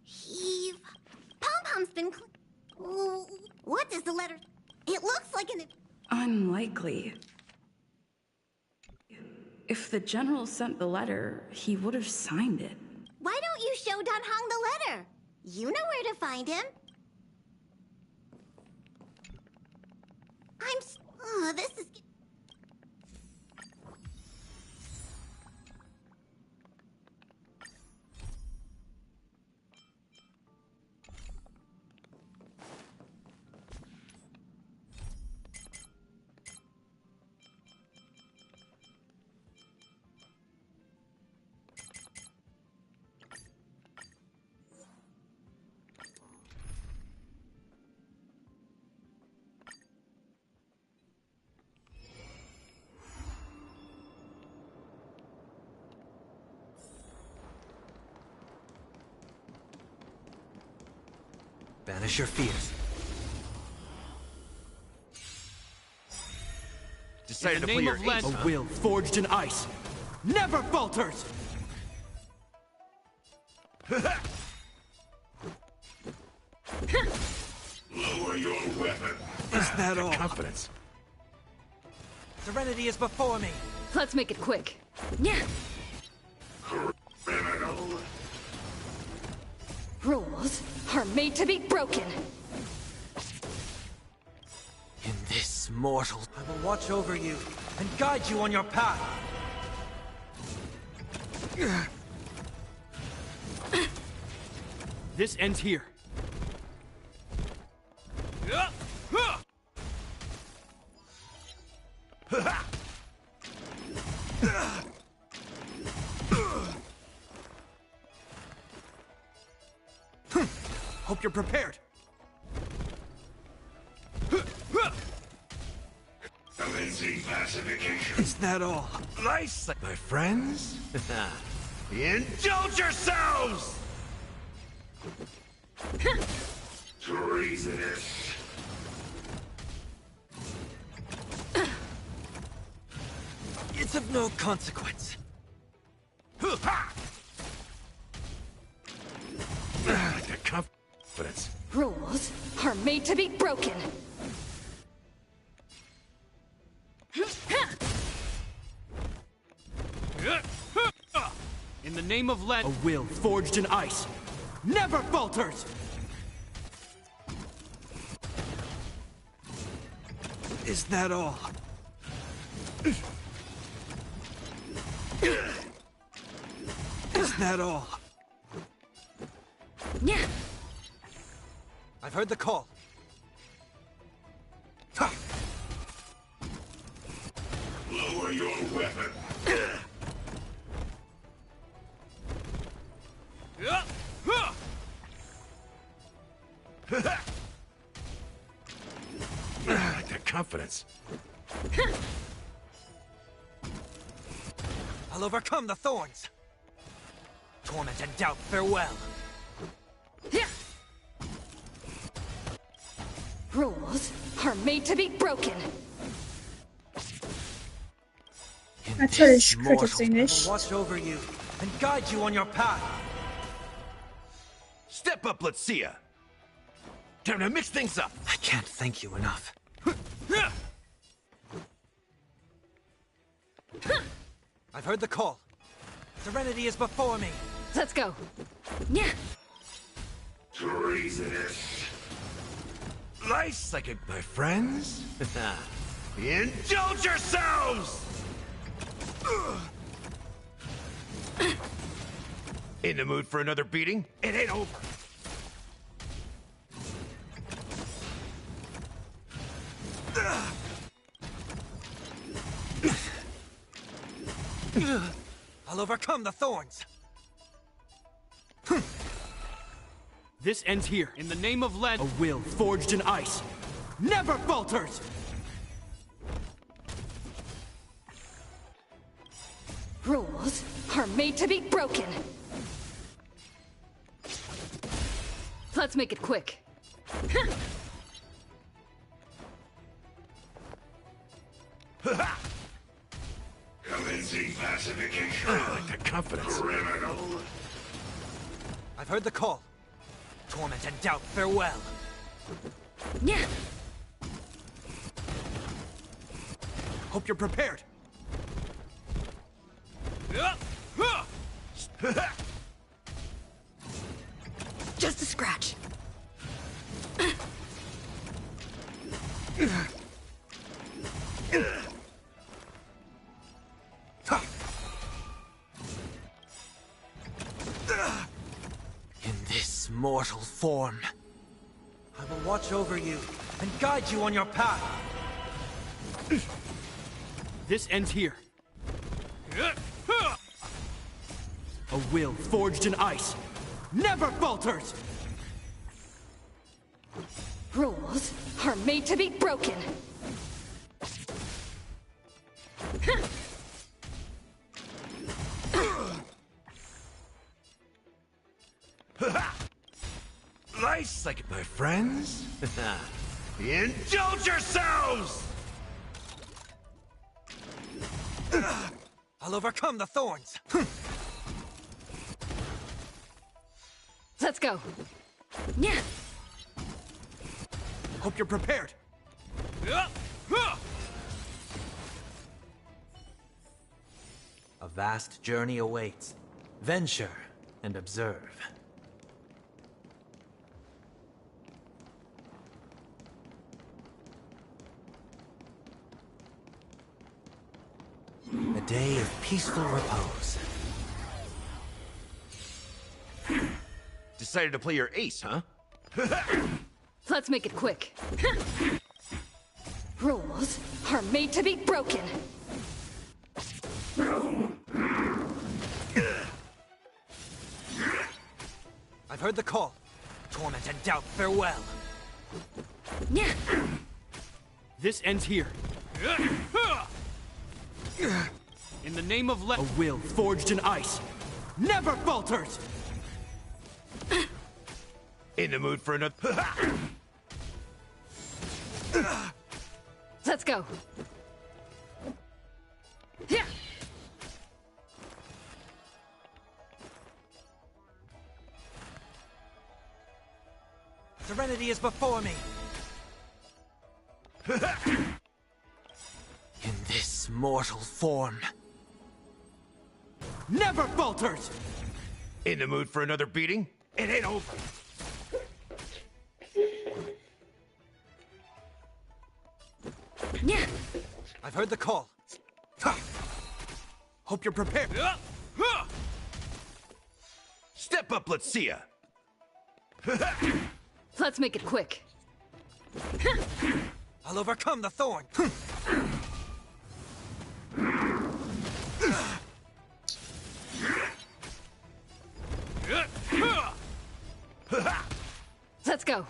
Heave. Pom-Pom's been what is the letter? It looks like an... Unlikely. If the general sent the letter, he would have signed it. Why don't you show Dan Hong the letter? You know where to find him. This is... Banish your fears. Decided to play your ace, a will forged in ice never falters! Lower your weapon. Is that all? Confidence. Serenity is before me. Let's make it quick. Yeah. Criminal. Rules are made to be broken. In this mortal, I will watch over you and guide you on your path. This ends here. Hope you're prepared. Commencing pacification. Is that all? Nice, my friends. Indulge yourselves! Treasonous. It's of no consequence. The confidence. Rules are made to be broken. In the name of a will forged in ice never falters! Is that all? Is that all? Yeah. I've heard the call. Lower your weapon. The confidence. I'll overcome the thorns. Torment and doubt, farewell. Rules are made to be broken. Natürlich Mortal, kriegt sie nicht. I will watch over you and guide you on your path. Step up, let's see ya. Time to mix things up. I can't thank you enough. I've heard the call. Serenity is before me. Let's go. Yeah. Treasonous. Nice, like it, my friends. Indulge yourselves! In the mood for another beating? It ain't over. I'll overcome the thorns. This ends here. In the name of a will forged in ice never falters! Rules are made to be broken. Let's make it quick. Commencing pacification. I like the confidence. Criminal. I've heard the call. Torment and doubt, farewell. Yeah. Hope you're prepared. Just a scratch. In this mortal form, I will watch over you and guide you on your path. This ends here. A will forged in ice never falters! Rules are made to be broken. Nice like it, my friends. Indulge yourselves! I'll overcome the thorns. Let's go. Yeah. Hope you're prepared. A vast journey awaits. Venture and observe. A day of peaceful repose. Decided to play your ace, huh? Let's make it quick. Rules are made to be broken. I've heard the call. Torment and doubt, farewell. Yeah. This ends here. In the name of a will forged in ice never falters! In the mood for another. Let's go. Yeah. Serenity is before me. In this mortal form. Never falters! In the mood for another beating? It ain't over. Yeah. I've heard the call. Hope you're prepared. Step up, let's see ya. Let's make it quick. I'll overcome the thorn. Let's go.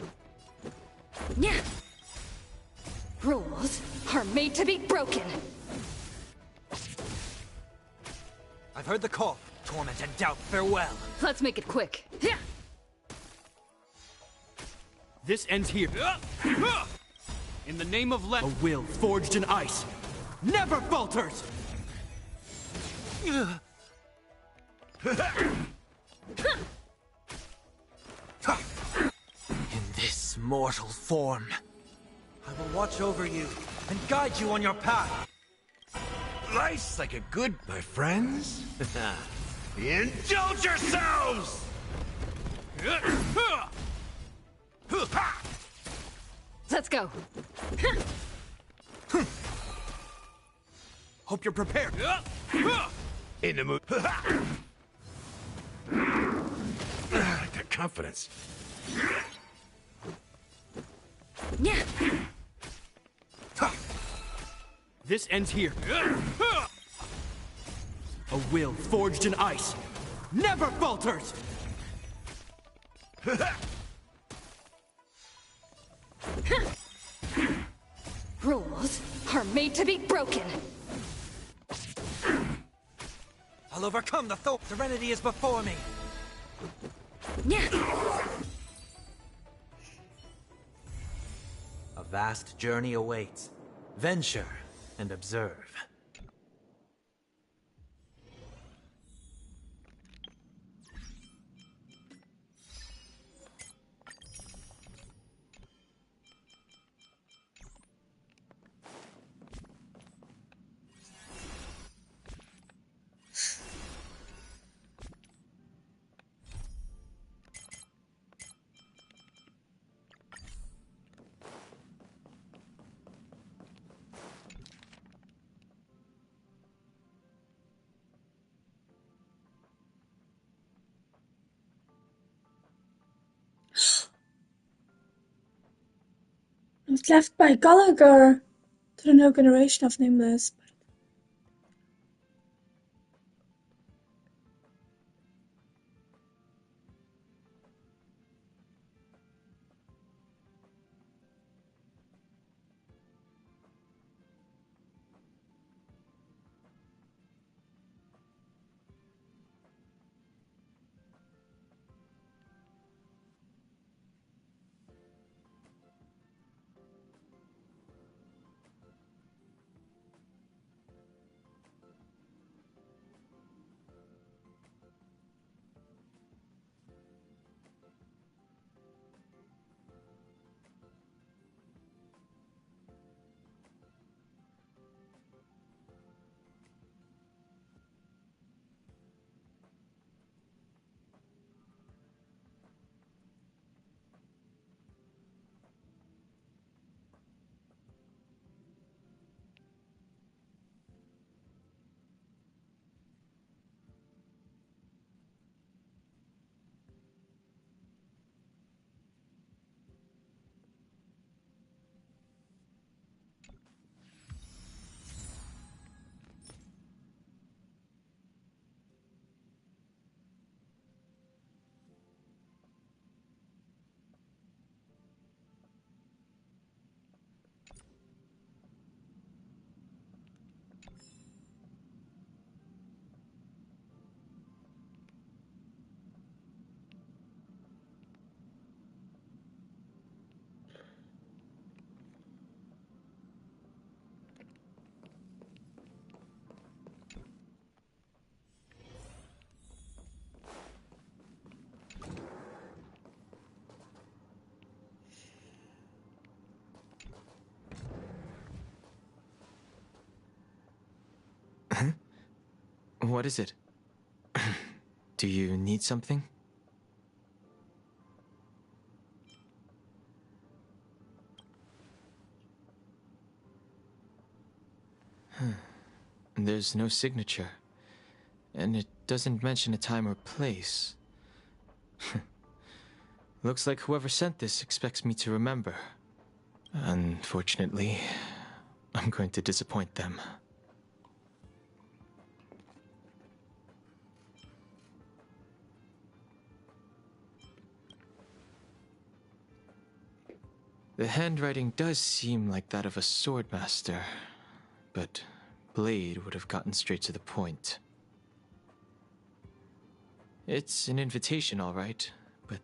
Yeah. Rules are made to be broken. I've heard the call. Torment and doubt, farewell. Let's make it quick. Yeah. This ends here. In the name of a will forged in ice never falters! In this mortal form, I will watch over you and guide you on your path. Nice like a good, my friends. Indulge yourselves! Let's go. Hope you're prepared. In the mood. That confidence. Yeah. This ends here. A will forged in ice never falters! Rules are made to be broken. I'll overcome the thorn. Serenity is before me. Yeah. A vast journey awaits. Venture and observe. was left by Gallagher to the new generation of Nameless. What is it? Do you need something? There's no signature. And it doesn't mention a time or place. Looks like whoever sent this expects me to remember. Unfortunately, I'm going to disappoint them. The handwriting does seem like that of a swordmaster, but Blade would have gotten straight to the point. It's an invitation, all right, but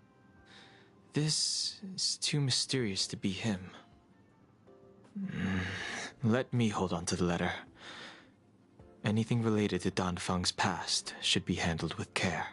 this is too mysterious to be him. Let me hold on to the letter. Anything related to Dan Feng's past should be handled with care.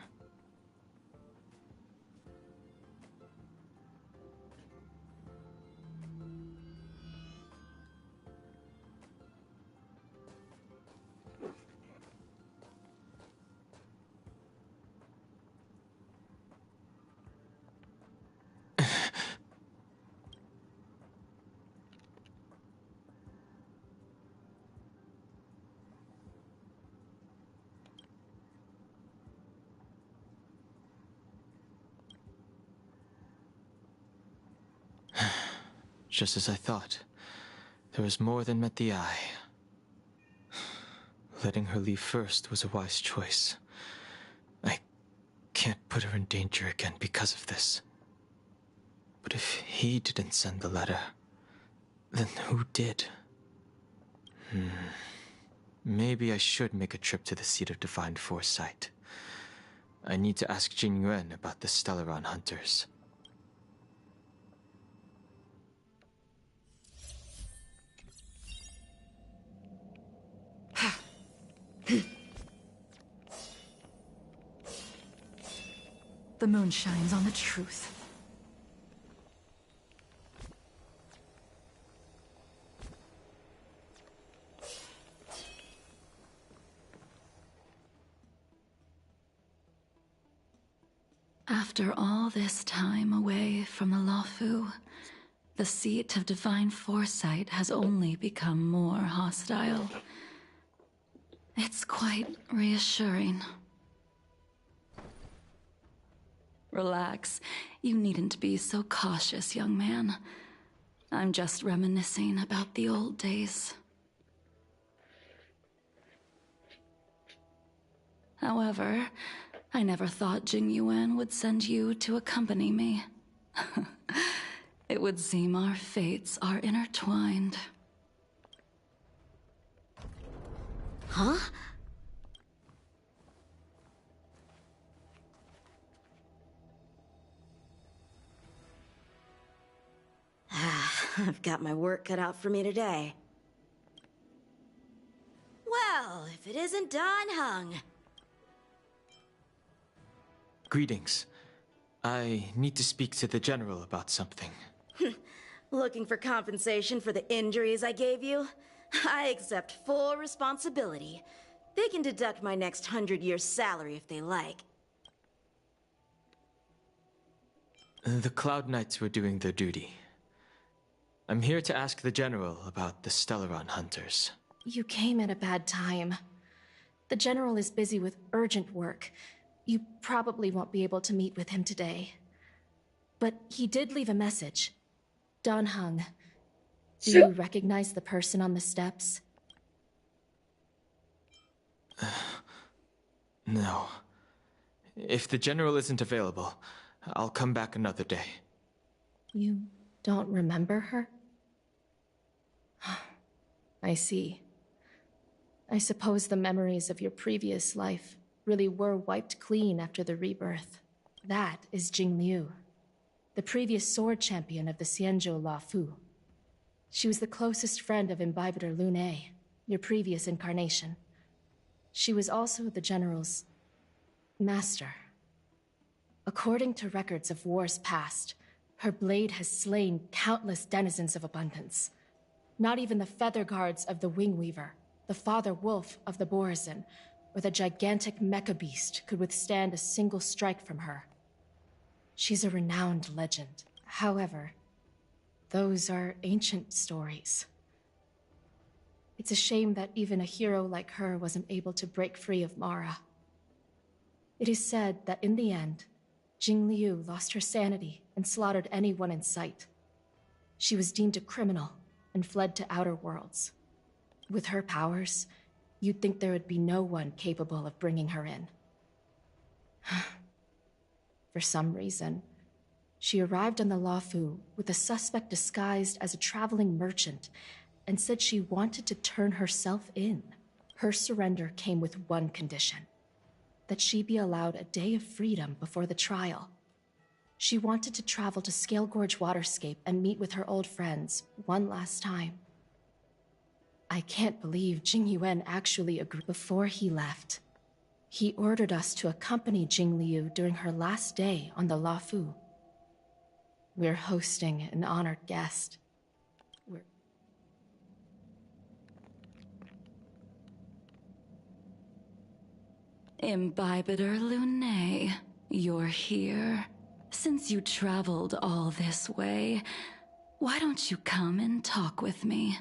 Just as I thought. There was more than met the eye. Letting her leave first was a wise choice. I can't put her in danger again because of this. But if he didn't send the letter, then who did? Maybe I should make a trip to the seat of Divine Foresight. I need to ask Jing Yuan about the Stellaron hunters. The moon shines on the truth. After all this time away from the Luofu, the seat of Divine Foresight has only become more hostile. It's quite reassuring. Relax. You needn't be so cautious, young man. I'm just reminiscing about the old days. However, I never thought Jing Yuan would send you to accompany me. It would seem our fates are intertwined. Huh? I've got my work cut out for me today. Well, if it isn't Don Hung. Greetings. I need to speak to the General about something. Looking for compensation for the injuries I gave you? I accept full responsibility. They can deduct my next 100 years' salary if they like. The Cloud Knights were doing their duty. I'm here to ask the General about the Stellaron Hunters. You came at a bad time. The General is busy with urgent work. You probably won't be able to meet with him today. But he did leave a message. Don Hung. Do you recognize the person on the steps? No. If the General isn't available, I'll come back another day. You don't remember her? I see. I suppose the memories of your previous life really were wiped clean after the rebirth. That is Jing Liu, the previous sword champion of the Xianzhou La Fu. She was the closest friend of Imbibitor Lune, your previous incarnation. She was also the General's master. According to records of wars past, her blade has slain countless denizens of abundance. Not even the feather guards of the Wingweaver, the father wolf of the Borazin, or the gigantic mecha beast could withstand a single strike from her. She's a renowned legend. However, those are ancient stories. It's a shame that even a hero like her wasn't able to break free of Mara. It is said that in the end, Jing Liu lost her sanity and slaughtered anyone in sight. She was deemed a criminal and fled to outer worlds. With her powers, you'd think there would be no one capable of bringing her in. For some reason, she arrived on the Luofu with a suspect disguised as a traveling merchant and said she wanted to turn herself in. Her surrender came with one condition: that she be allowed a day of freedom before the trial. She wanted to travel to Scale Gorge Waterscape and meet with her old friends one last time. I can't believe Jing Yuan actually agreed. Before he left, he ordered us to accompany Jing Liu during her last day on the Luofu. We're hosting an honored guest. Imbibitor Lune, you're here. Since you traveled all this way, why don't you come and talk with me?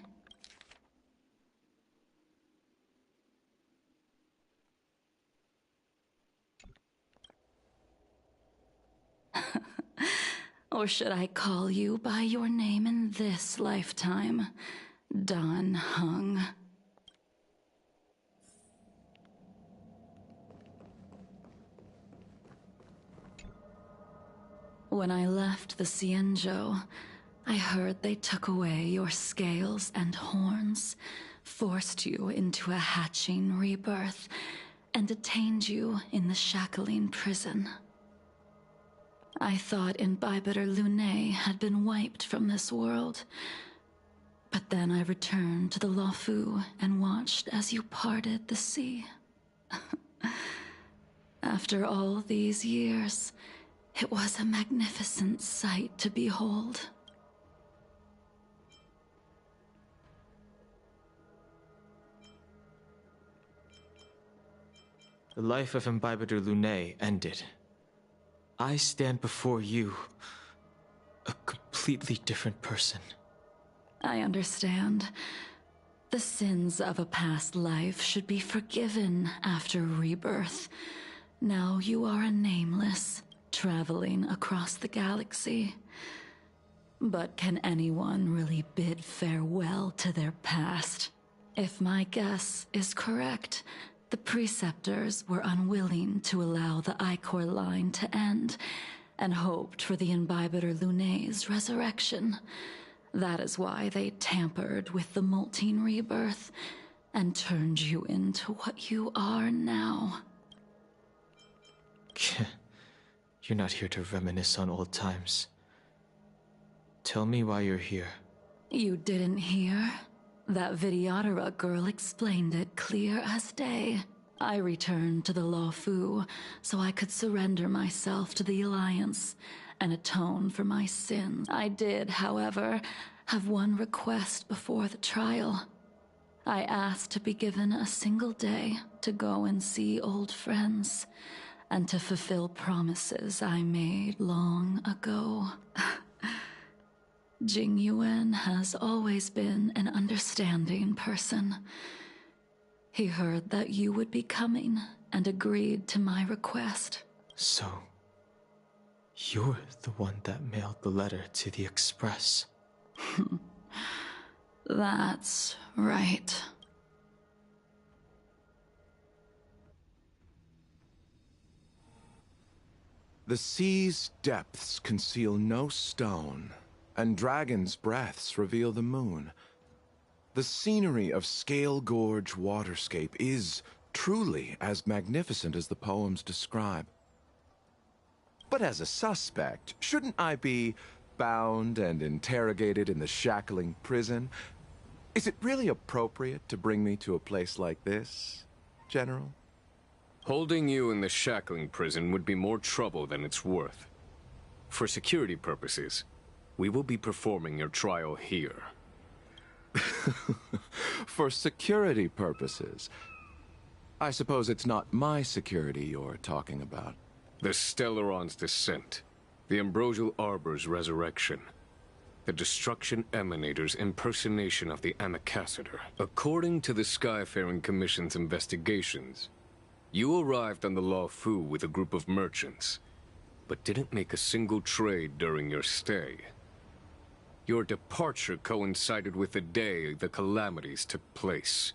Or should I call you by your name in this lifetime? Don Hung. When I left the Xianzhou, I heard they took away your scales and horns, forced you into a hatching rebirth, and detained you in the Shackling prison. I thought Imbibitor Lune had been wiped from this world, but then I returned to the Luofu and watched as you parted the sea. After all these years, it was a magnificent sight to behold. The life of Imbibitor Lune ended. I stand before you, a completely different person. I understand. The sins of a past life should be forgiven after rebirth. Now you are a nameless, traveling across the galaxy. But can anyone really bid farewell to their past? If my guess is correct, the Preceptors were unwilling to allow the Ichor line to end, and hoped for the Imbibiter Lunay's resurrection. That is why they tampered with the molting rebirth, and turned you into what you are now. You're not here to reminisce on old times. Tell me why you're here. You didn't hear? That Vidyadhara girl explained it clear as day. I returned to the Lawfu so I could surrender myself to the Alliance and atone for my sins. I did, however, have one request before the trial. I asked to be given a single day to go and see old friends, and to fulfill promises I made long ago. Jing Yuan has always been an understanding person. He heard that you would be coming and agreed to my request. So, you're the one that mailed the letter to the Express. That's right. The sea's depths conceal no stone, and dragons' breaths reveal the moon. The scenery of Scale Gorge Waterscape is truly as magnificent as the poems describe. But as a suspect, shouldn't I be bound and interrogated in the shackling prison? Is it really appropriate to bring me to a place like this, General? Holding you in the shackling prison would be more trouble than it's worth. For security purposes, we will be performing your trial here. For security purposes? I suppose it's not my security you're talking about. The Stellaron's descent, the Ambrosial Arbor's resurrection, the Destruction Emanator's impersonation of the Anaxas. According to the Skyfaring Commission's investigations, you arrived on the Lawfu with a group of merchants, but didn't make a single trade during your stay. Your departure coincided with the day the calamities took place.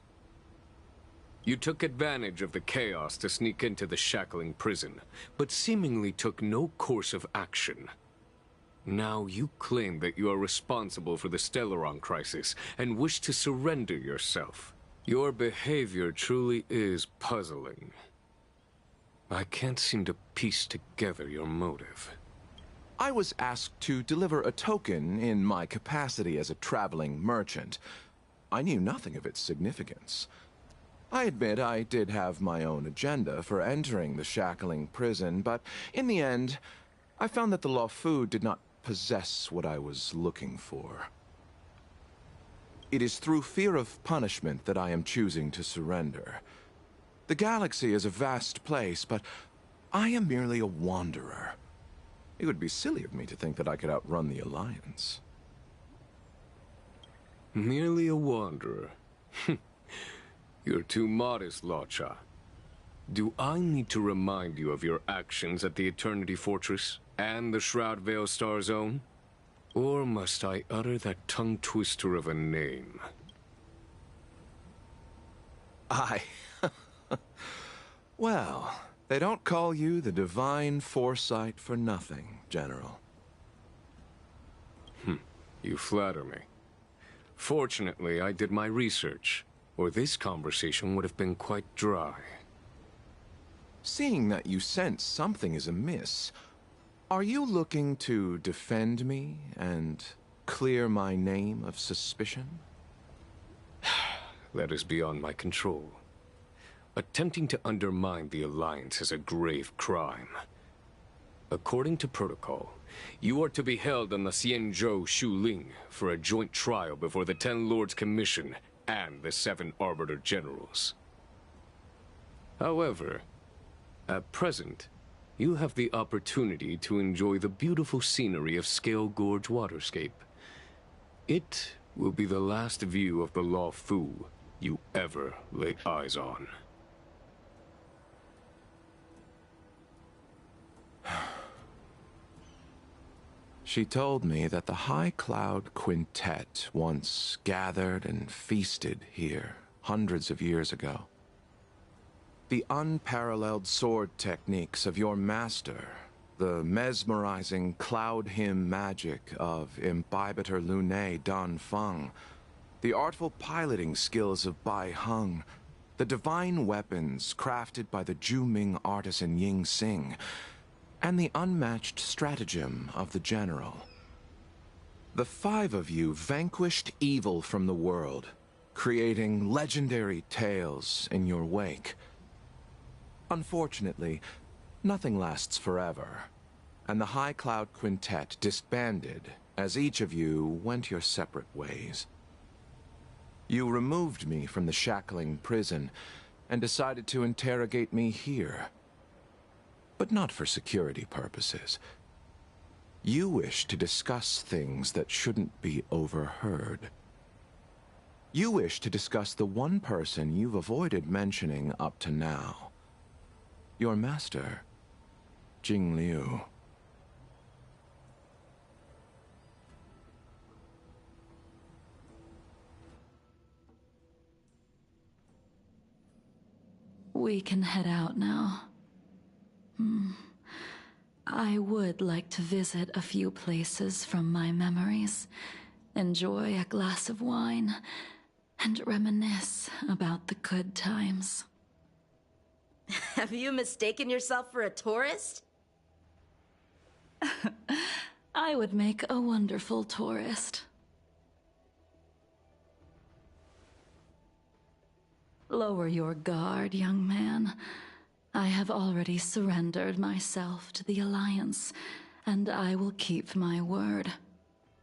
You took advantage of the chaos to sneak into the shackling prison, but seemingly took no course of action. Now you claim that you are responsible for the Stellaron crisis and wish to surrender yourself. Your behavior truly is puzzling. I can't seem to piece together your motive. I was asked to deliver a token in my capacity as a traveling merchant. I knew nothing of its significance. I admit I did have my own agenda for entering the shackling prison, but in the end, I found that the Lawfu did not possess what I was looking for. It is through fear of punishment that I am choosing to surrender. The galaxy is a vast place, but I am merely a wanderer. It would be silly of me to think that I could outrun the Alliance. Merely a wanderer? You're too modest, Locha. Do I need to remind you of your actions at the Eternity Fortress and the Shroud Veil Star Zone? Or must I utter that tongue twister of a name? Well, they don't call you the Divine Foresight for nothing, General. You flatter me. Fortunately, I did my research, or this conversation would have been quite dry. Seeing that you sense something is amiss, are you looking to defend me and clear my name of suspicion? That is beyond my control. Attempting to undermine the Alliance is a grave crime. According to protocol, you are to be held on the Xianzhou Shuling for a joint trial before the 10 Lords Commission and the 7 Arbiter Generals. However, at present, you have the opportunity to enjoy the beautiful scenery of Scale Gorge Waterscape. It will be the last view of the Lawfu you ever lay eyes on. She told me that the High Cloud Quintet once gathered and feasted here hundreds of years ago. The unparalleled sword techniques of your master, the mesmerizing cloud hymn magic of Imbibitor Lunae Dan Feng, the artful piloting skills of Bai Heng, the divine weapons crafted by the Ju-Ming artisan Ying Xing, and the unmatched stratagem of the general. The five of you vanquished evil from the world, creating legendary tales in your wake. Unfortunately, nothing lasts forever, and the High Cloud Quintet disbanded as each of you went your separate ways. You removed me from the shackling prison and decided to interrogate me here. But not for security purposes. You wish to discuss things that shouldn't be overheard. You wish to discuss the one person you've avoided mentioning up to now. Your master, Jing Liu. We can head out now. I would like to visit a few places from my memories, enjoy a glass of wine, and reminisce about the good times. Have you mistaken yourself for a tourist? I would make a wonderful tourist. Lower your guard, young man. I have already surrendered myself to the Alliance, and I will keep my word.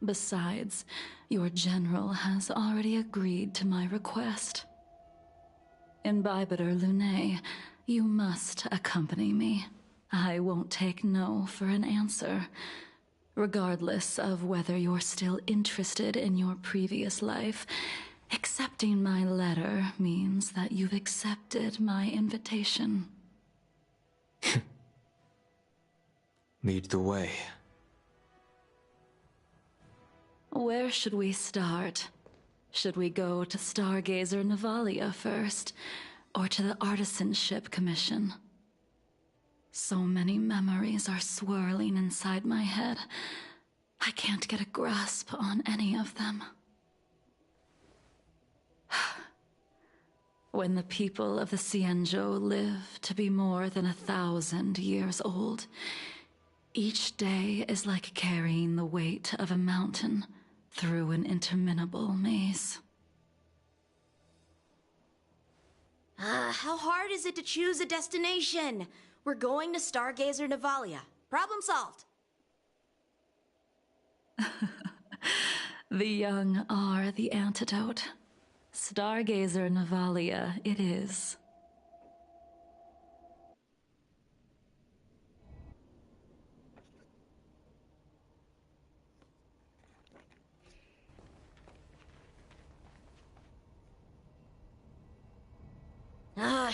Besides, your general has already agreed to my request. Imbibitor Lunae, you must accompany me. I won't take no for an answer, regardless of whether you're still interested in your previous life. Accepting my letter means that you've accepted my invitation. Lead the way. Where should we start? Should we go to Stargazer Navalia first, or to the Artisanship Commission? So many memories are swirling inside my head. I can't get a grasp on any of them. When the people of the Xianzhou live to be more than 1,000 years old, each day is like carrying the weight of a mountain through an interminable maze. How hard is it to choose a destination? We're going to Stargazer Navalia. Problem solved. The young are the antidote. Stargazer Navalia it is.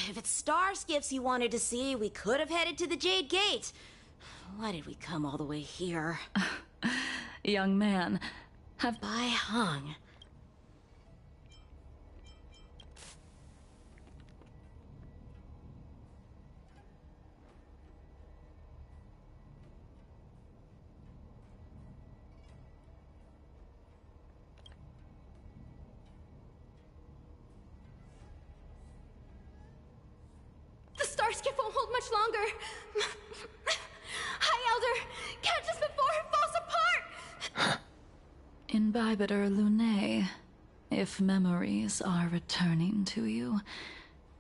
If it's star skiffs you wanted to see, we could have headed to the Jade Gate. Why did we come all the way here? Young man, have Bai Heng. The star skiff won't hold much longer. High Elder, catch us before it falls apart! Imbibitor Lunae, if memories are returning to you,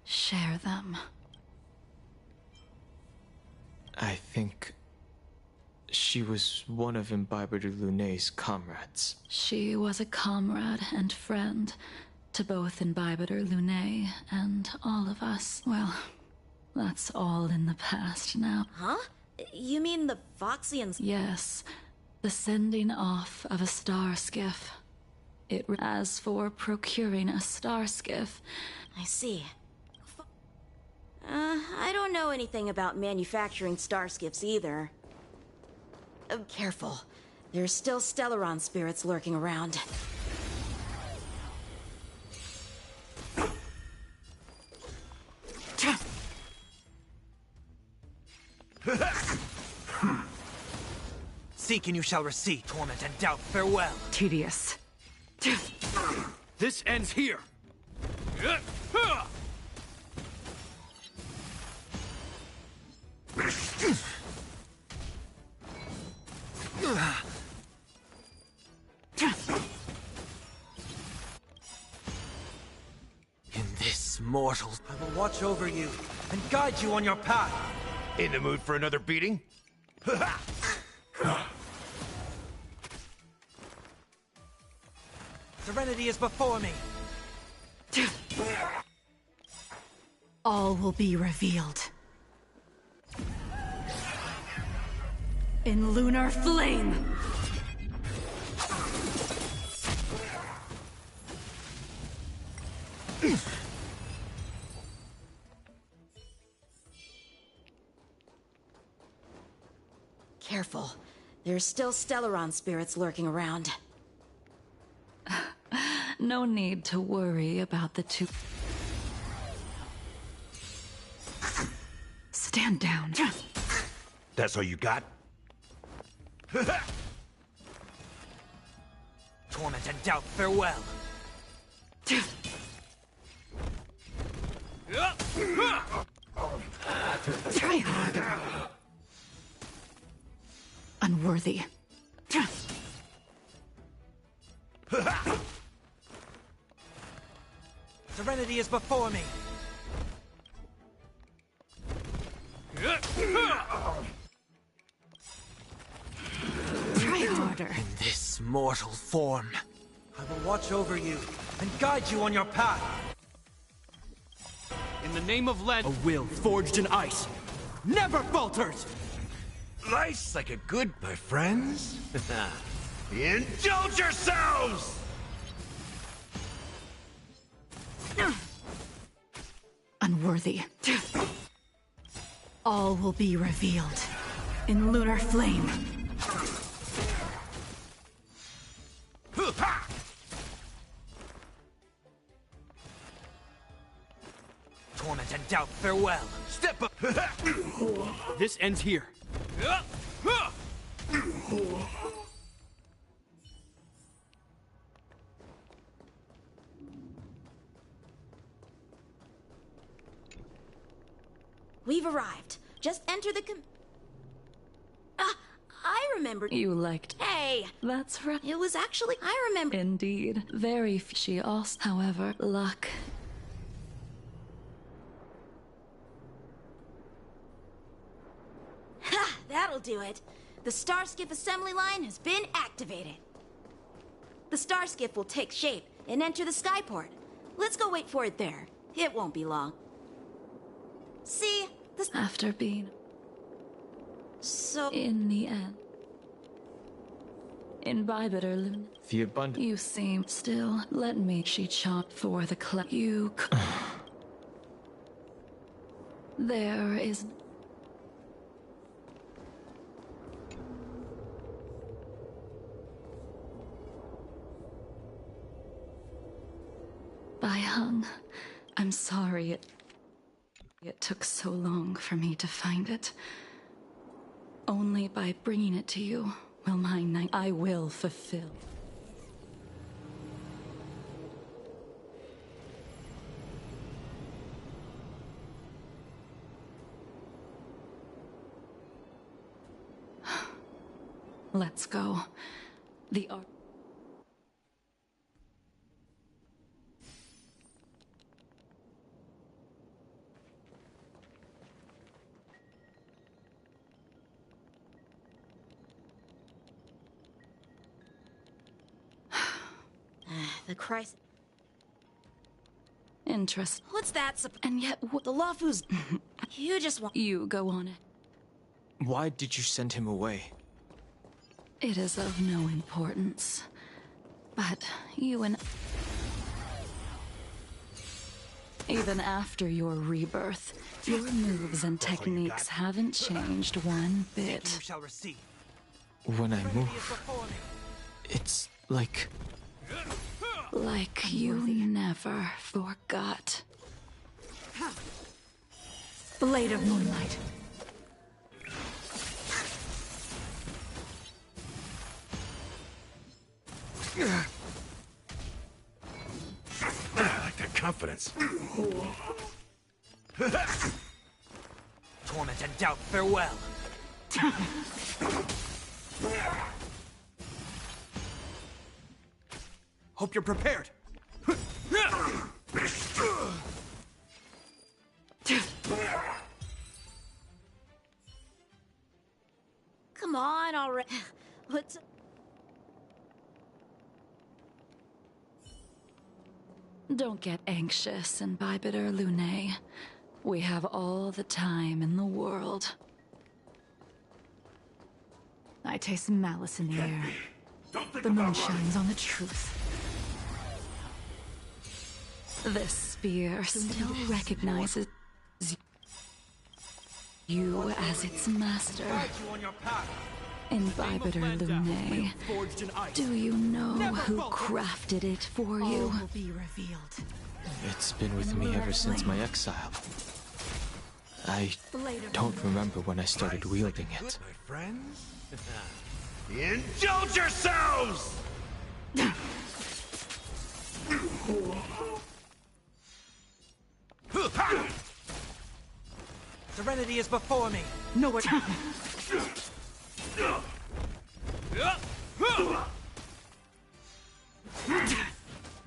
share them. I think she was one of Imbibitor Lunae's comrades. She was a comrade and friend to both Imbibitor Lunae and all of us. Well, that's all in the past now. Huh? You mean the Foxians? Yes, the sending off of a star skiff. As for procuring a star skiff, I see. I don't know anything about manufacturing star skiffs either. Careful. There's still Stellaron spirits lurking around. Seek and you shall receive. Torment and doubt, farewell. Tedious. This ends here. In this mortal, I will watch over you and guide you on your path. In the mood for another beating? Serenity is before me. All will be revealed. In lunar flame! Careful. There's still Stellaron spirits lurking around. No need to worry about the two. Stand down. That's all you got? Torment and doubt, farewell. Try harder. Unworthy. Serenity is before me. Try harder. In this mortal form, I will watch over you and guide you on your path. In the name of Len, a will forged in ice never falters! Life's like a good, my friends. Indulge yourselves! Unworthy. All will be revealed in lunar flame. Torment and doubt, farewell. Step up. This ends here. We've arrived. Just enter the I remember. You liked. Hey! That's right. It was actually. I remember. Indeed. Very fishy. However, luck. Ha! That'll do it. The Starskiff assembly line has been activated. The Starskiff will take shape and enter the skyport. Let's go wait for it there. It won't be long. See? After being... So... In the end... Imbibe it, Luna. The abundant... You seem still... Let me... She chopped for the You... There is... By Hung, I'm sorry it took so long for me to find it. Only by bringing it to you will my night I will fulfill. Let's go. The art. The crisis. Interest. What's that? And yet, the Lawfu's. You just want. You go on it. Why did you send him away? It is of no importance. But you and... Even after your rebirth, your moves and techniques haven't changed one bit. You shall receive. when I move, it's like... Like you never forgot. Blade of Moonlight. I like that confidence. Torment and doubt, farewell. Hope you're prepared. Come on, already. What's... Don't get anxious, Imbibitor Lunae. We have all the time in the world. I taste malice in the air. The moon shines on the truth. This spear still recognizes you as its master. Imbibitor Lunae, do you know who crafted it for you? All will be revealed. It's been with me ever since my exile. I don't remember when I started wielding it. My friends? Indulge yourselves! Serenity is before me. Nowhere.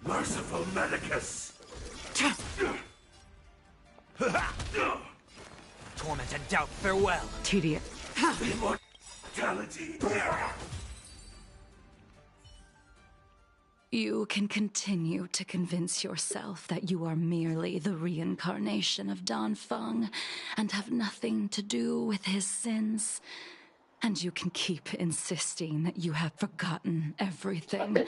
Merciful Medicus! Torment and doubt, farewell. Tedious. Immortality. You can continue to convince yourself that you are merely the reincarnation of Dan Feng and have nothing to do with his sins. And you can keep insisting that you have forgotten everything.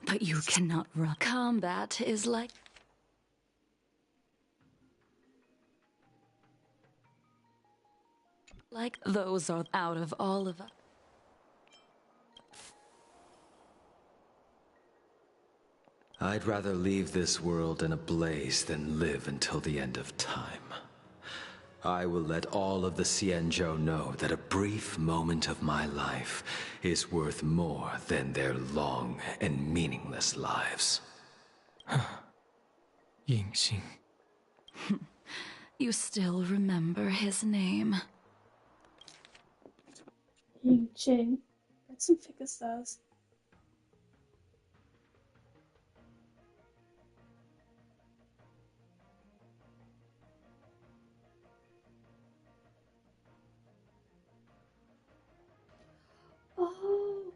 But you cannot run. Combat is like those are out of all of us. I'd rather leave this world in a blaze than live until the end of time. I will let all of the Xianzhou know that a brief moment of my life is worth more than their long and meaningless lives. Yingxing. You still remember his name. Ying-Ching. That's some figure stars. Oh.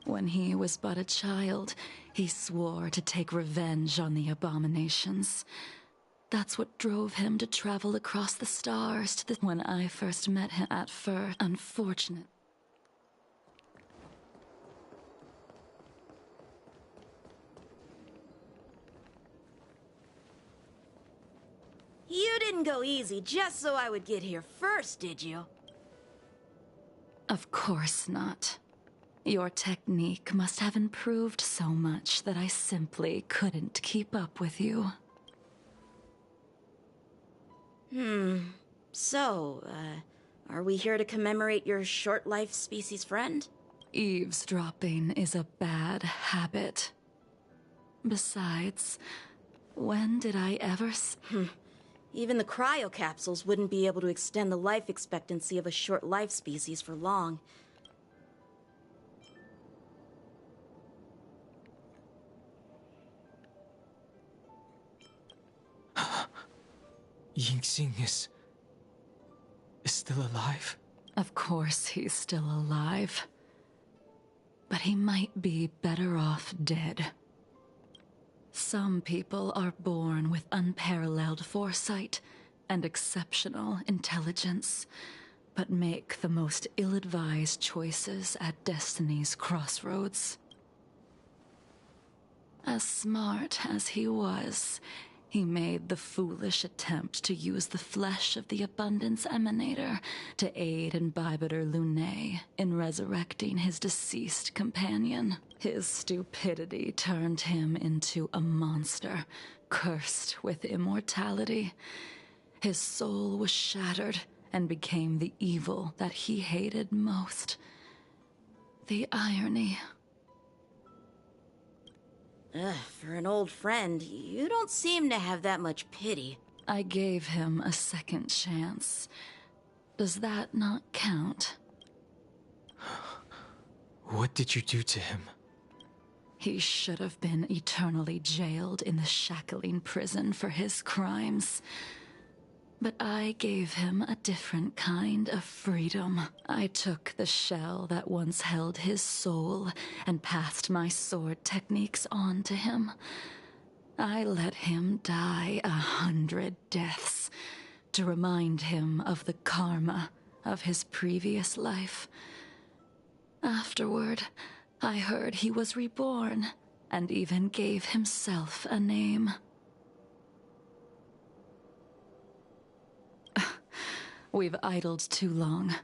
When he was but a child, he swore to take revenge on the abominations. That's what drove him to travel across the stars to the... When I first met him at first, unfortunate. You didn't go easy just so I would get here first, did you? Of course not. Your technique must have improved so much that I simply couldn't keep up with you. So, are we here to commemorate your short-life species friend? Eavesdropping is a bad habit. Besides, when did I ever Even the cryocapsules wouldn't be able to extend the life expectancy of a short-life species for long. Yingxing is still alive? Of course he's still alive. But he might be better off dead. Some people are born with unparalleled foresight and exceptional intelligence, but make the most ill-advised choices at destiny's crossroads. As smart as he was, he made the foolish attempt to use the flesh of the Abundance Emanator to aid Imbibiter Lunae in resurrecting his deceased companion. His stupidity turned him into a monster, cursed with immortality. His soul was shattered and became the evil that he hated most. The irony. For an old friend, you don't seem to have that much pity. I gave him a second chance. Does that not count? What did you do to him? He should have been eternally jailed in the shackling prison for his crimes. But I gave him a different kind of freedom. I took the shell that once held his soul and passed my sword techniques on to him. I let him die 100 deaths to remind him of the karma of his previous life. Afterward, I heard he was reborn and even gave himself a name. We've idled too long.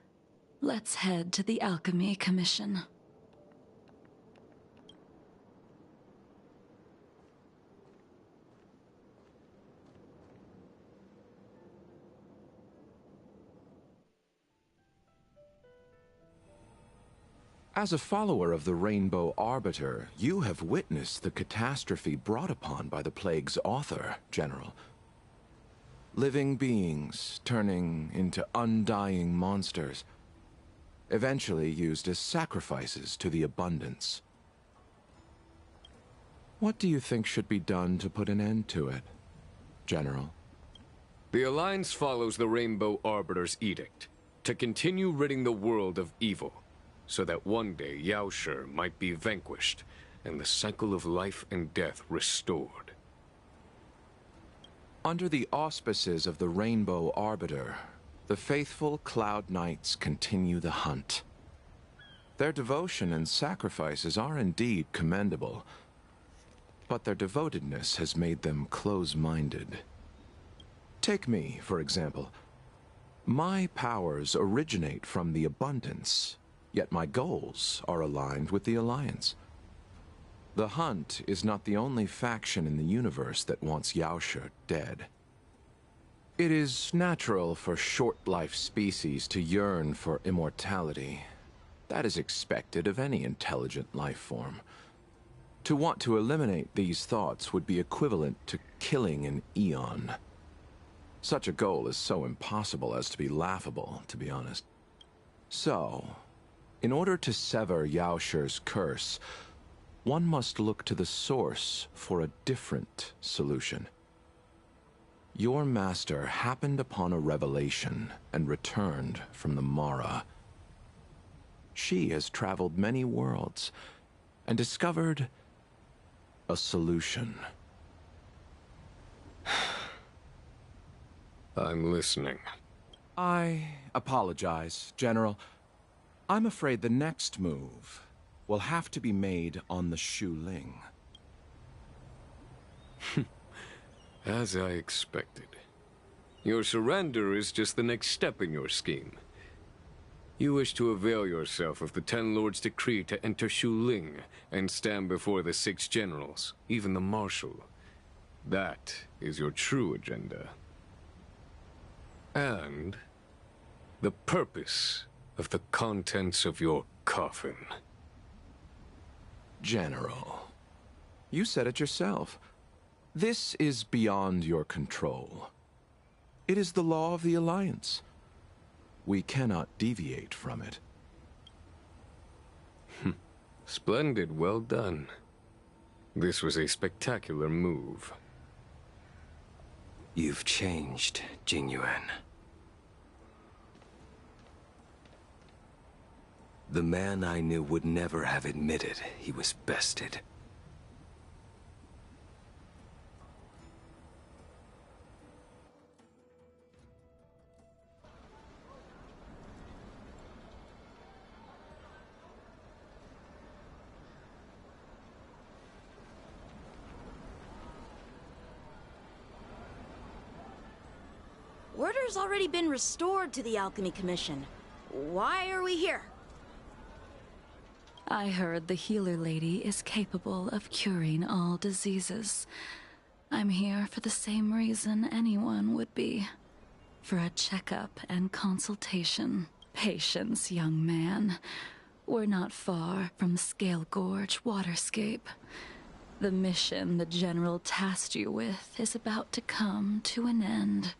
Let's head to the Alchemy Commission. As a follower of the Rainbow Arbiter, you have witnessed the catastrophe brought upon by the plague's author, General. Living beings turning into undying monsters, eventually used as sacrifices to the Abundance. What do you think should be done to put an end to it, General? The Alliance follows the Rainbow Arbiter's edict to continue ridding the world of evil, so that one day Yaoshi might be vanquished and the cycle of life and death restored. Under the auspices of the Rainbow Arbiter, the faithful Cloud Knights continue the hunt. Their devotion and sacrifices are indeed commendable, but their devotedness has made them close-minded. Take me, for example. My powers originate from the Abundance, yet my goals are aligned with the Alliance. The Hunt is not the only faction in the universe that wants Yaoshi dead. It is natural for short-life species to yearn for immortality. That is expected of any intelligent life form. To want to eliminate these thoughts would be equivalent to killing an eon. Such a goal is so impossible as to be laughable, to be honest. So, in order to sever Yaoshi's curse, one must look to the source for a different solution. Your master happened upon a revelation and returned from the Mara. She has traveled many worlds and discovered a solution. I'm listening. I apologize, General. I'm afraid the next move will have to be made on the Shu Ling. As I expected. Your surrender is just the next step in your scheme. You wish to avail yourself of the Ten Lords' decree to enter Shu Ling and stand before the 6 generals, even the Marshal. That is your true agenda. And the purpose of the contents of your coffin. General, you said it yourself. This is beyond your control. It is the law of the Alliance. We cannot deviate from it. Splendid, well done. This was a spectacular move. You've changed, Jingyuan. The man I knew would never have admitted he was bested. Order's already been restored to the Alchemy Commission. Why are we here? I heard the healer lady is capable of curing all diseases. I'm here for the same reason anyone would be. For a checkup and consultation. Patience, young man. We're not far from Scale Gorge waterscape. The mission the General tasked you with is about to come to an end.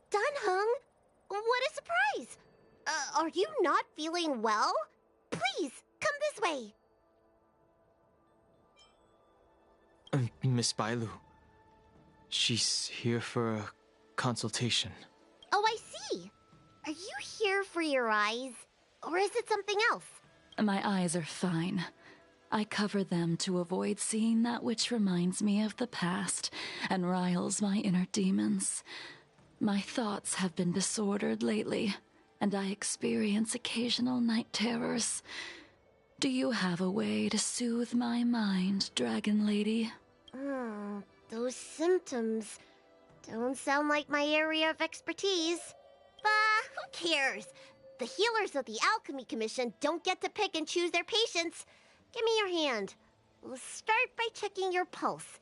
Dunhung, what a surprise! Are you not feeling well? Please, come this way. Miss Bailu. She's here for a consultation. Oh, I see. Are you here for your eyes? Or is it something else? My eyes are fine. I cover them to avoid seeing that which reminds me of the past and riles my inner demons. My thoughts have been disordered lately, and I experience occasional night terrors. Do you have a way to soothe my mind, Dragon Lady? Those symptoms don't sound like my area of expertise. But who cares? The healers of the Alchemy Commission don't get to pick and choose their patients. Give me your hand. We'll start by checking your pulse.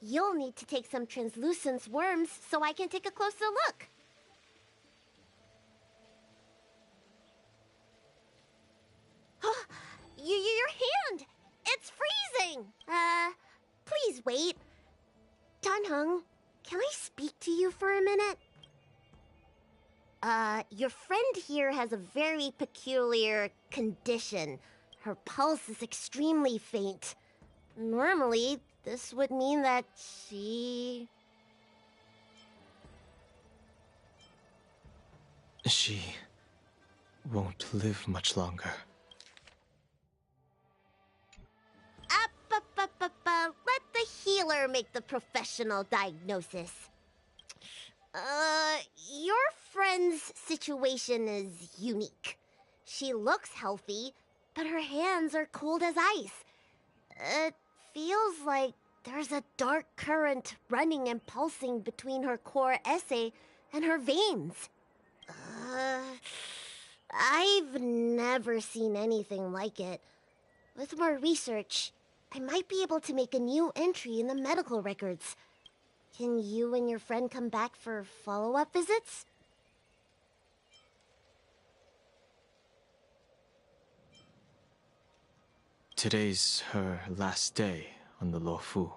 You'll need to take some translucent worms so I can take a closer look. Your hand! It's freezing! Please wait. Dunhung, can I speak to you for a minute? Your friend here has a very peculiar condition. Her pulse is extremely faint. Normally, this would mean that she won't live much longer. Let the healer make the professional diagnosis. Your friend's situation is unique. She looks healthy, but her hands are cold as ice. It feels like there's a dark current running and pulsing between her core esse and her veins. I've never seen anything like it. With more research, I might be able to make a new entry in the medical records. Can you and your friend come back for follow-up visits? Today's her last day on the Luofu.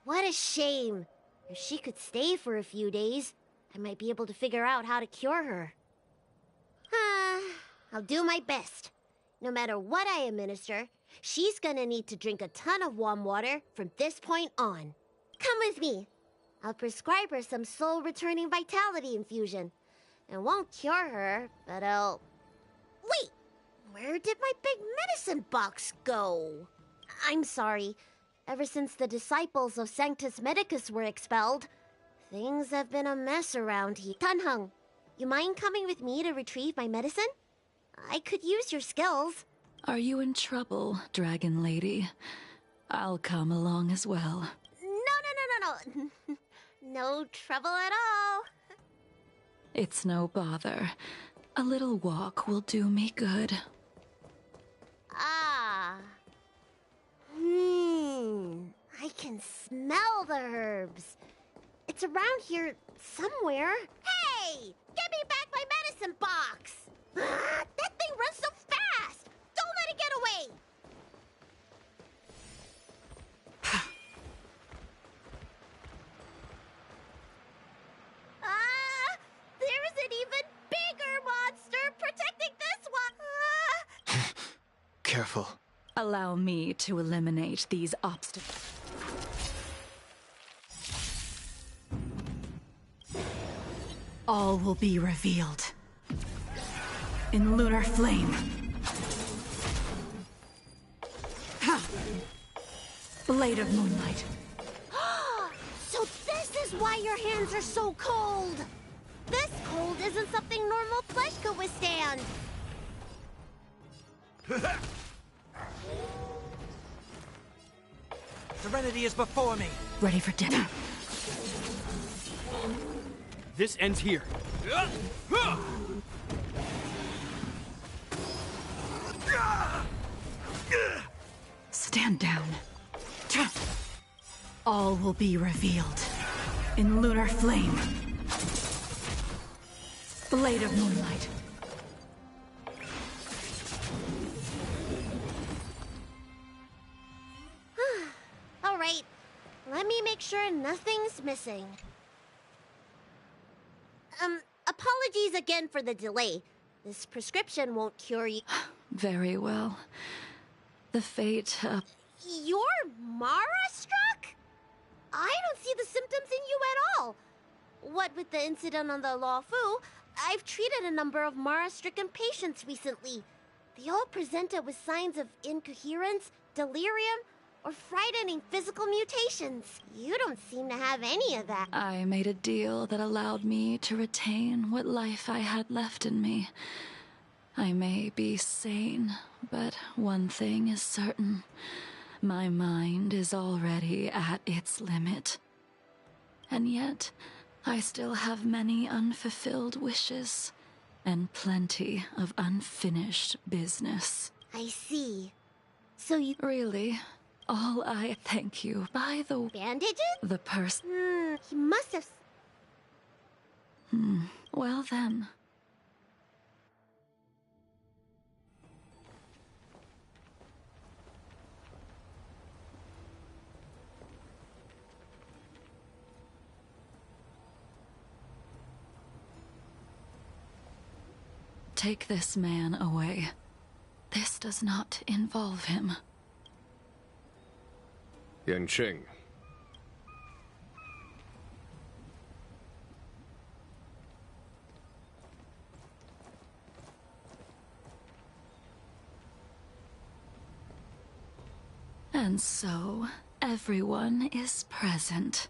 What a shame. If she could stay for a few days, I might be able to figure out how to cure her. I'll do my best. No matter what I administer, she's gonna need to drink a ton of warm water from this point on. Come with me. I'll prescribe her some soul-returning vitality infusion. It won't cure her, but I'll... Wait! Where did my big medicine box go? I'm sorry. Ever since the disciples of Sanctus Medicus were expelled, things have been a mess around here. Dunhung, you mind coming with me to retrieve my medicine? I could use your skills. Are you in trouble, Dragon Lady? I'll come along as well. No. No trouble at all. It's no bother. A little walk will do me good. I can smell the herbs. It's around here somewhere. Hey! Give me back my medicine box! That thing runs so fast! Don't let it get away! There's an even bigger monster protecting this one! Careful. Allow me to eliminate these obstacles. All will be revealed. In lunar flame. Ha! Blade of moonlight. So this is why your hands are so cold! This cold isn't something normal flesh could withstand! serenity is before me. Ready for dinner. This ends here. Stand down. All will be revealed in lunar flame. Blade of moonlight. All right, let me make sure nothing's missing. Apologies again for the delay. This prescription won't cure you. Very well. The fate of... You're Mara-struck? I don't see the symptoms in you at all. What with the incident on the Law Fu, I've treated a number of Mara-stricken patients recently. They all presented with signs of incoherence, delirium, or frightening physical mutations. You don't seem to have any of that. I made a deal that allowed me to retain what life I had left in me. I may be sane, but one thing is certain. My mind is already at its limit. And yet, I still have many unfulfilled wishes, and plenty of unfinished business. I see. So you... Really? All I thank you. By the... Bandages? The person... He must have... Well then... Take this man away. This does not involve him. Yanqing. And so, everyone is present.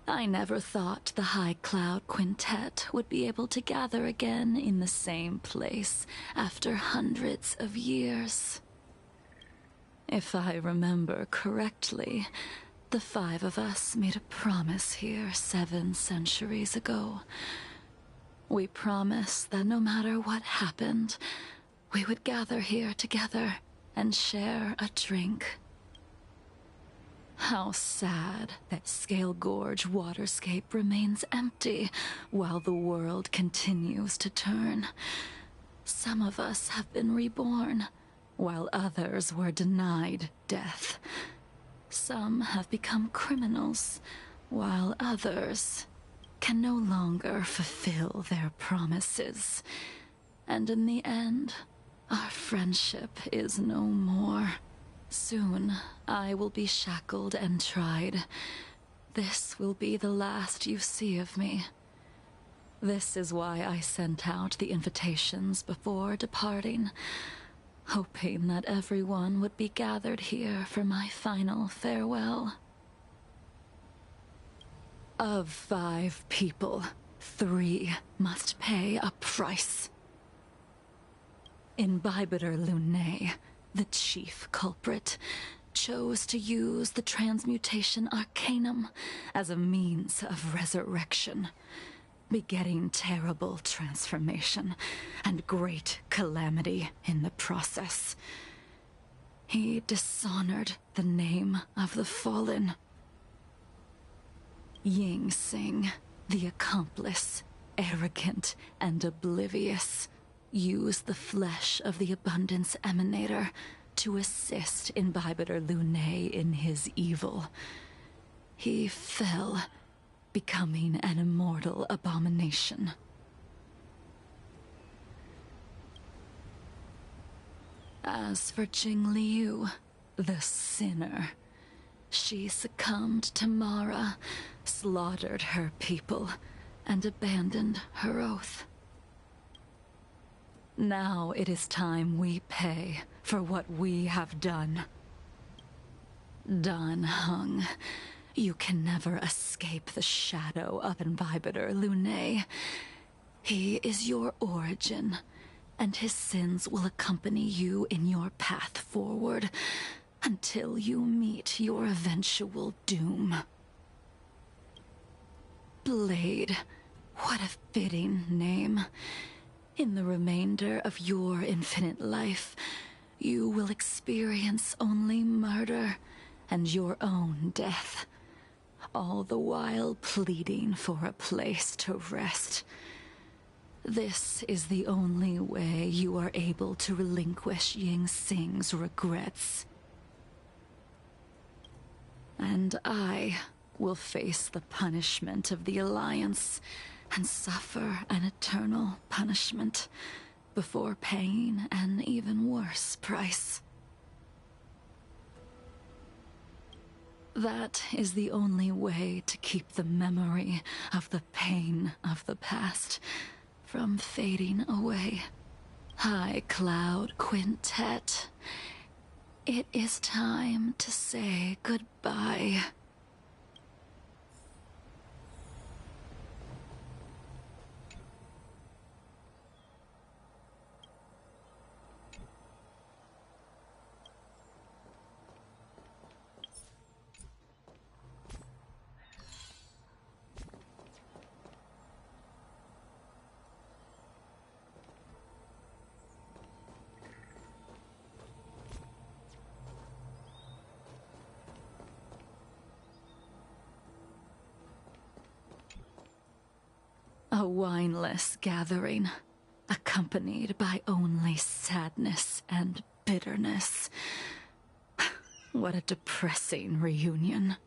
I never thought the High Cloud Quintet would be able to gather again in the same place after hundreds of years. If I remember correctly, the 5 of us made a promise here 7 centuries ago. We promised that no matter what happened, we would gather here together and share a drink. How sad that Scale Gorge waterscape remains empty while the world continues to turn. Some of us have been reborn, while others were denied death. Some have become criminals, while others can no longer fulfill their promises. And in the end, our friendship is no more. Soon, I will be shackled and tried. This will be the last you see of me. This is why I sent out the invitations before departing, hoping that everyone would be gathered here for my final farewell. Of 5 people, 3 must pay a price. Imbibitor Lunae, the chief culprit, chose to use the transmutation arcanum as a means of resurrection, begetting terrible transformation and great calamity in the process. He dishonored the name of the fallen. Ying Sing, the accomplice, arrogant and oblivious, used the flesh of the Abundance Emanator to assist Imbibitor Lunae in his evil. He fell, becoming an immortal abomination. As for Jingliu, the sinner, she succumbed to Mara, slaughtered her people, and abandoned her oath. Now it is time we pay for what we have done. Dan Heng, you can never escape the shadow of Imbibitor Lunae. He is your origin, and his sins will accompany you in your path forward until you meet your eventual doom. Blade, what a fitting name. In the remainder of your infinite life, you will experience only murder and your own death, all the while pleading for a place to rest. This is the only way you are able to relinquish Ying Sing's regrets. And I will face the punishment of the Alliance and suffer an eternal punishment before paying an even worse price. That is the only way to keep the memory of the pain of the past from fading away. High Cloud Quintet, it is time to say goodbye. A wineless gathering, accompanied by only sadness and bitterness. What a depressing reunion.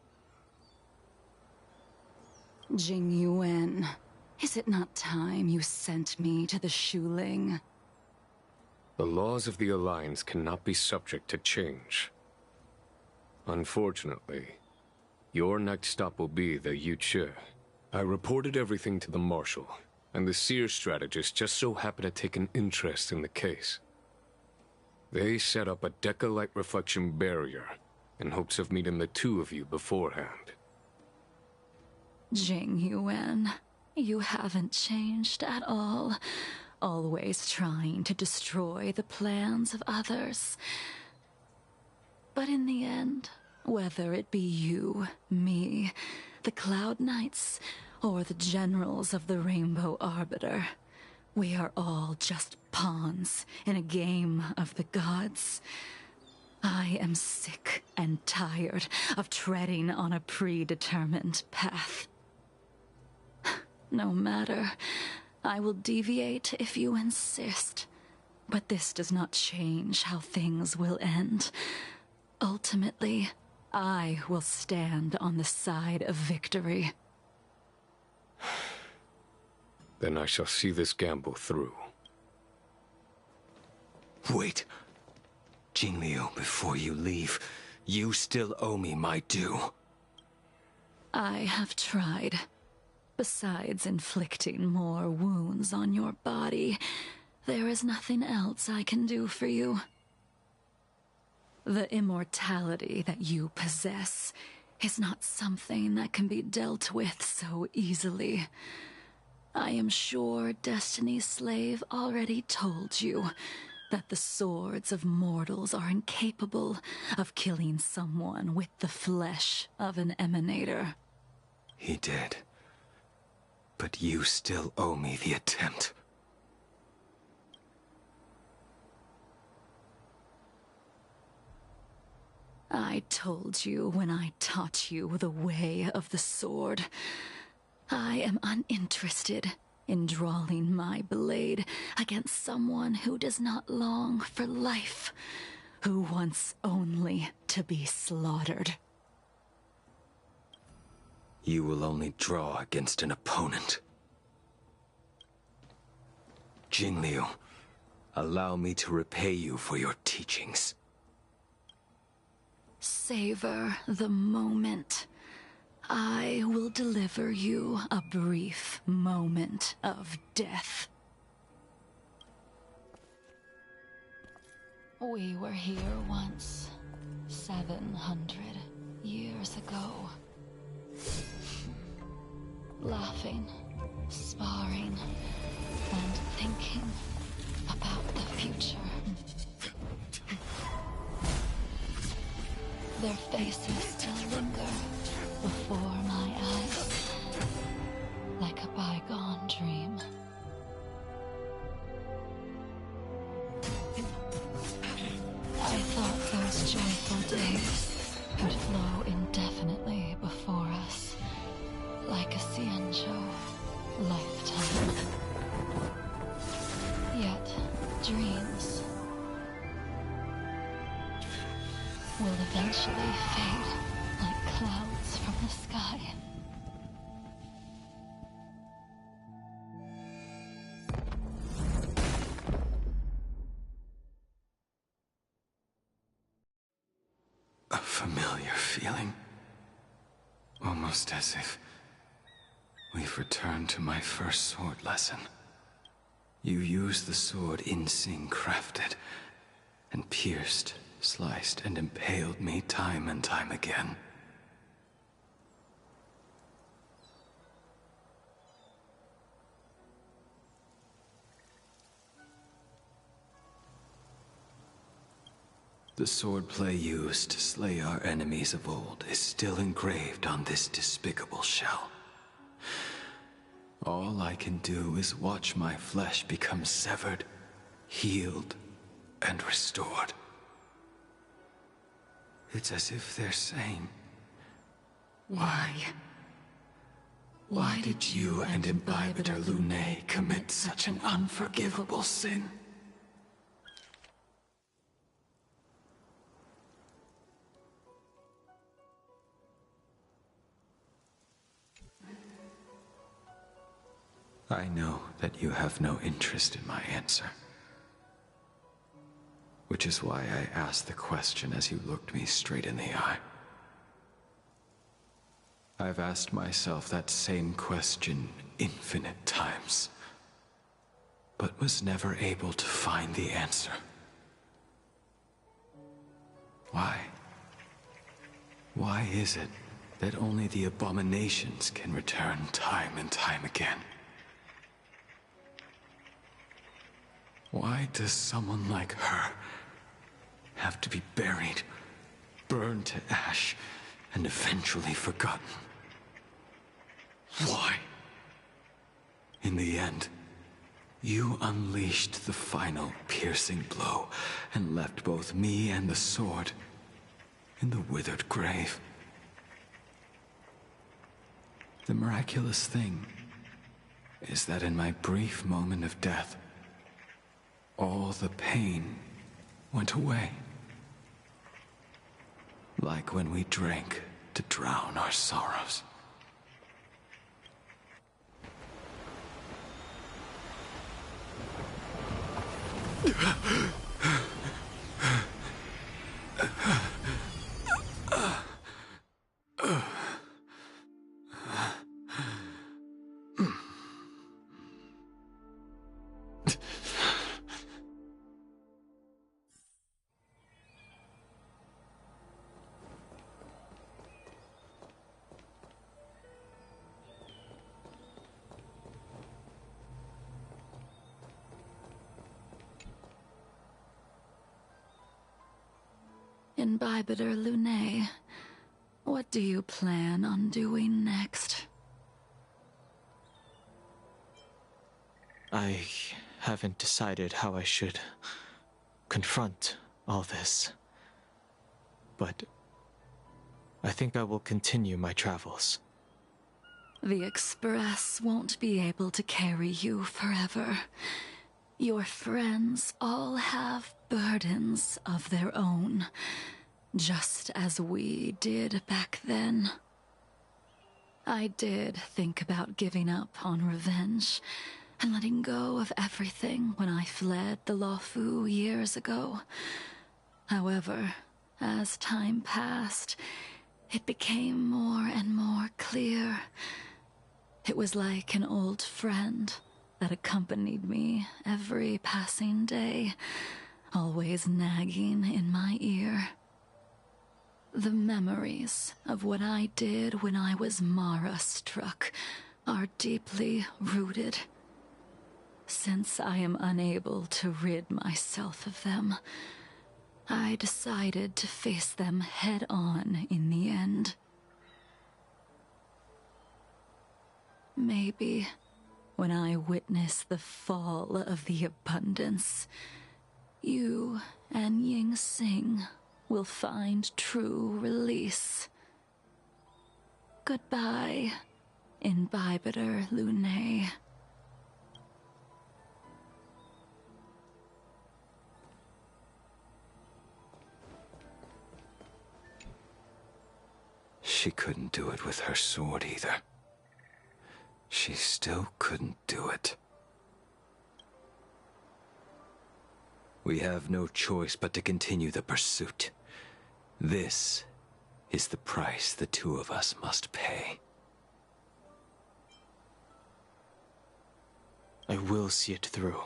Jing Yuan, is it not time you sent me to the Shuling? The laws of the Alliance cannot be subject to change. Unfortunately, your next stop will be the Yuchi. I reported everything to the Marshal, and the Seer strategist just so happened to take an interest in the case. They set up a Deca-light reflection barrier in hopes of meeting the two of you beforehand. Jing Yuan, you haven't changed at all. Always trying to destroy the plans of others. But in the end, whether it be you, me, the Cloud Knights, or the generals of the Rainbow Arbiter, we are all just pawns in a game of the gods. I am sick and tired of treading on a predetermined path. No matter, I will deviate if you insist, but this does not change how things will end. Ultimately, I will stand on the side of victory. Then I shall see this gamble through. Wait. Jingliu, before you leave, you still owe me my due. I have tried. Besides inflicting more wounds on your body, there is nothing else I can do for you. The immortality that you possess is not something that can be dealt with so easily. I am sure Destiny's Slave already told you that the swords of mortals are incapable of killing someone with the flesh of an emanator. He did. But you still owe me the attempt. I told you when I taught you the way of the sword. I am uninterested in drawing my blade against someone who does not long for life, who wants only to be slaughtered. You will only draw against an opponent. Jingliu, allow me to repay you for your teachings. Savor the moment. I will deliver you a brief moment of death. We were here once, 700 years ago. Laughing, sparring, and thinking about the future. Their faces still linger before my eyes, like a bygone dream. I thought those joyful days would flow indefinitely before us, like a Cienjo lifetime. Yet, dreams will eventually fade like clouds from the sky. A familiar feeling. Almost as if we've returned to my first sword lesson. You used the sword Insing crafted, and pierced, sliced, and impaled me time and time again. The swordplay used to slay our enemies of old is still engraved on this despicable shell. All I can do is watch my flesh become severed, healed, and restored. It's as if they're saying, Why? Why did you and Imbibitor Lune commit such an unforgivable sin? I know that you have no interest in my answer. Which is why I asked the question as you looked me straight in the eye. I've asked myself that same question infinite times, but was never able to find the answer. Why? Why is it that only the abominations can return time and time again? Why does someone like her have to be buried, burned to ash, and eventually forgotten? Why? In the end, you unleashed the final piercing blow and left both me and the sword in the withered grave. The miraculous thing is that in my brief moment of death, all the pain went away. Like when we drank to drown our sorrows. Imbibitor Lune, what do you plan on doing next? I haven't decided how I should confront all this. But I think I will continue my travels. The Express won't be able to carry you forever. Your friends all have burdens of their own, just as we did back then. I did think about giving up on revenge and letting go of everything when I fled the Luofu years ago. However, as time passed, it became more and more clear. It was like an old friend that accompanied me every passing day, always nagging in my ear. The memories of what I did when I was Mara-struck are deeply rooted. Since I am unable to rid myself of them, I decided to face them head on in the end. Maybe when I witness the fall of the abundance, you and Ying Sing will find true release. Goodbye, Imbibiter Lunae. She couldn't do it with her sword either. She still couldn't do it. We have no choice but to continue the pursuit. This is the price the two of us must pay. I will see it through.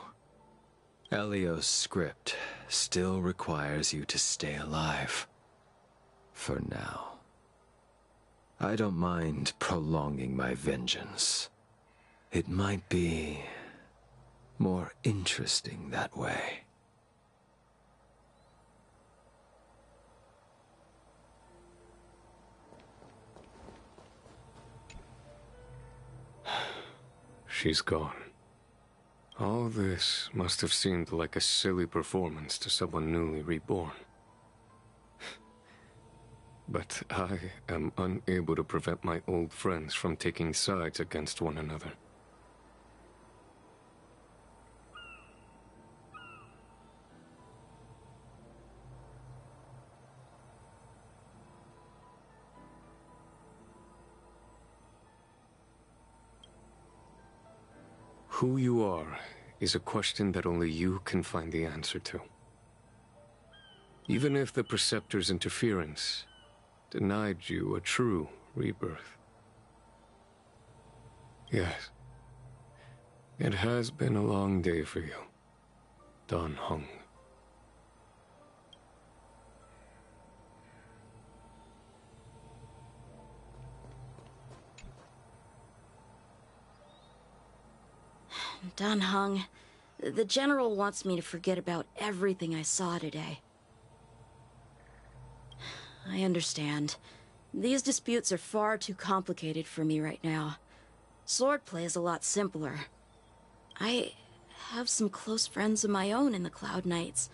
Elio's script still requires you to stay alive. For now. I don't mind prolonging my vengeance. It might be more interesting that way. She's gone. All this must have seemed like a silly performance to someone newly reborn. But I am unable to prevent my old friends from taking sides against one another. Who you are is a question that only you can find the answer to. Even if the Preceptor's interference denied you a true rebirth. Yes. It has been a long day for you, Dan Heng. Dan Heng, the General wants me to forget about everything I saw today. I understand. These disputes are far too complicated for me right now. Swordplay is a lot simpler. I have some close friends of my own in the Cloud Knights.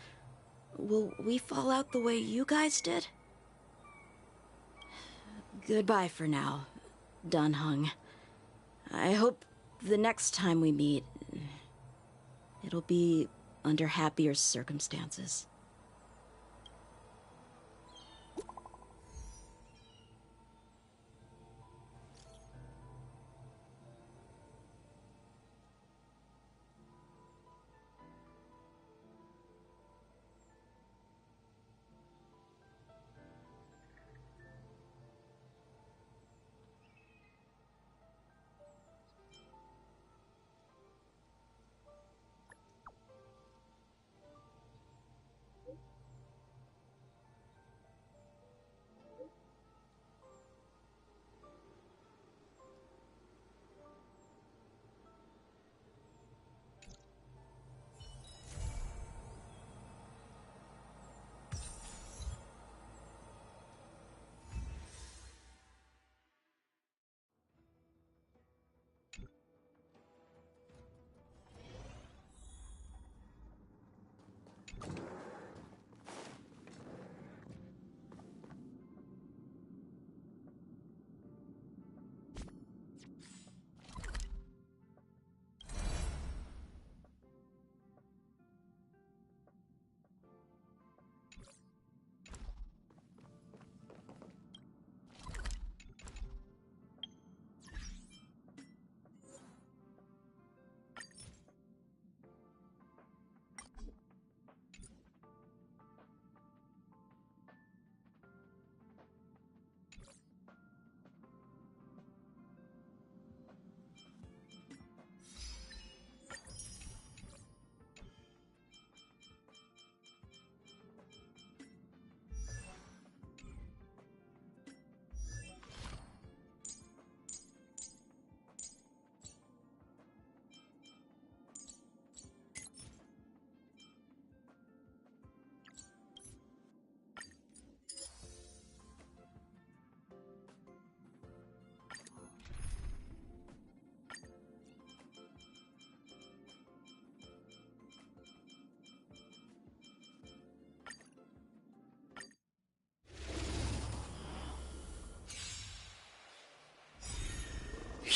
Will we fall out the way you guys did? Goodbye for now, Dan Heng. I hope the next time we meet, it'll be under happier circumstances.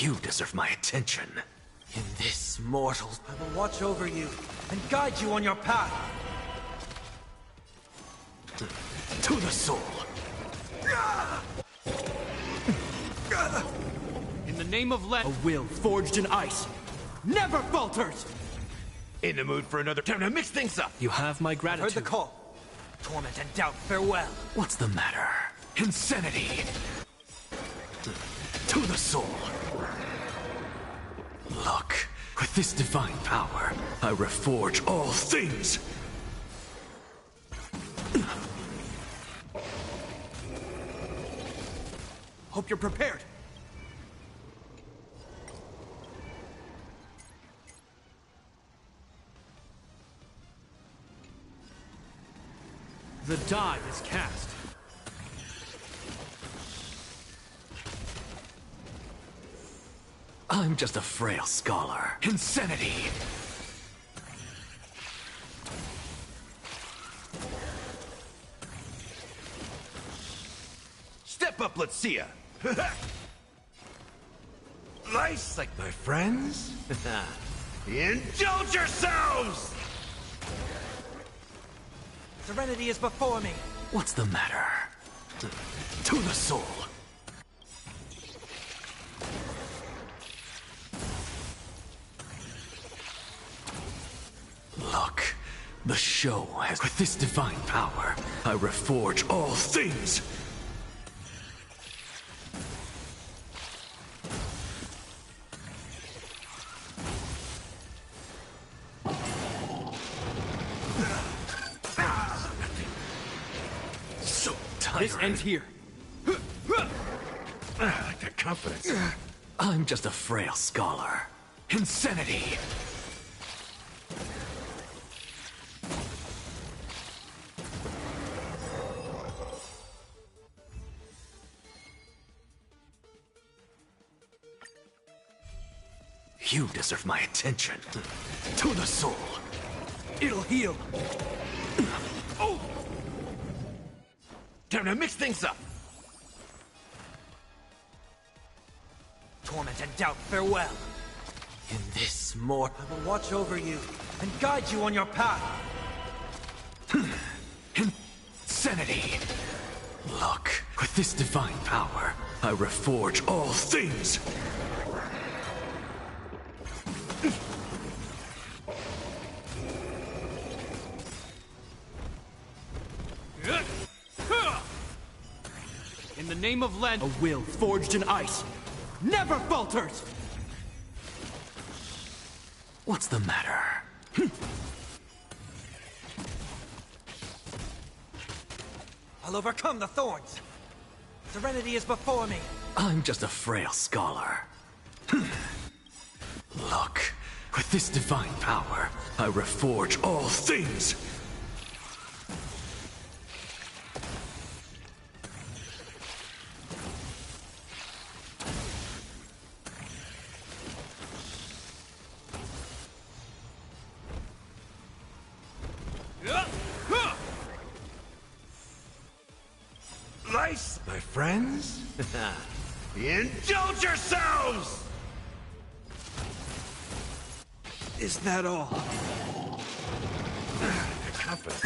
You deserve my attention. In this mortal, I will watch over you and guide you on your path. To the soul. In the name of a will forged in ice never falters! In the mood for another time to mix things up. You have my gratitude. Heard the call. Torment and doubt, farewell. What's the matter? Insanity. To the soul. Look, with this divine power, I reforge all things. Hope you're prepared. The die is cast. I'm just a frail scholar. Insanity! Step up, let's see ya! Nice, like my friends? Indulge yourselves! Serenity is before me. What's the matter? To the soul. Look, the show has... With this divine power, I reforge all things! So tired. This ends here. I like that confidence. I'm just a frail scholar. Insanity! You deserve my attention. To the soul. It'll heal. Oh! Time to mix things up. Torment and doubt, farewell. In this more, I will watch over you and guide you on your path. Insanity. Look, with this divine power, I reforge all things. In the name of a will forged in ice never falters! What's the matter? I'll overcome the thorns. Serenity is before me. I'm just a frail scholar. Look, with this divine power, I reforge all things. Nice, my friends. Indulge yourselves! Is that all? Confidence.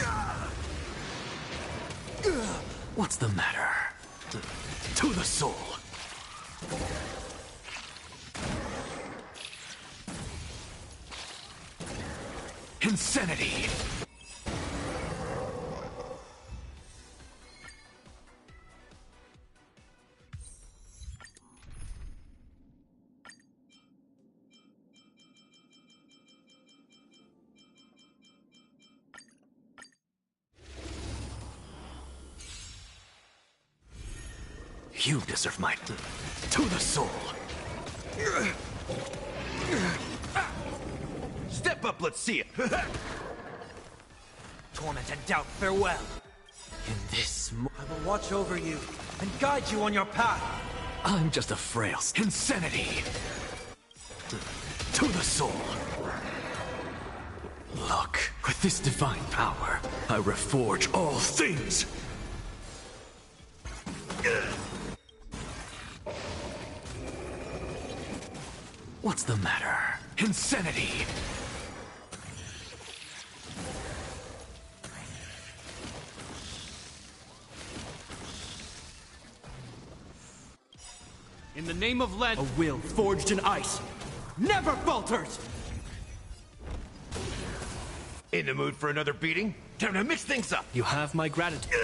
What's the matter? To the soul. Insanity! You deserve my... To the soul. Step up, let's see it. Torment and doubt, farewell. In this... I will watch over you and guide you on your path. I'm just a frail... Insanity. To the soul. Look, with this divine power, I reforge all things. What's the matter? Insanity! In the name of Len, a will forged in ice never falters! In the mood for another beating? Time to mix things up! You have my gratitude.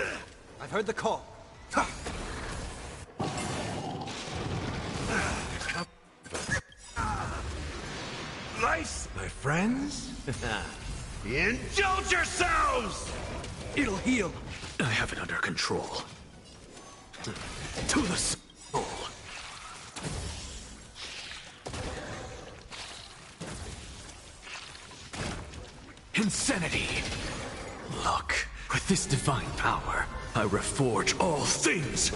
I've heard the call. Nice, my friends. Indulge yourselves! It'll heal. I have it under control. To the soul. Insanity! Look, with this divine power, I reforge all things!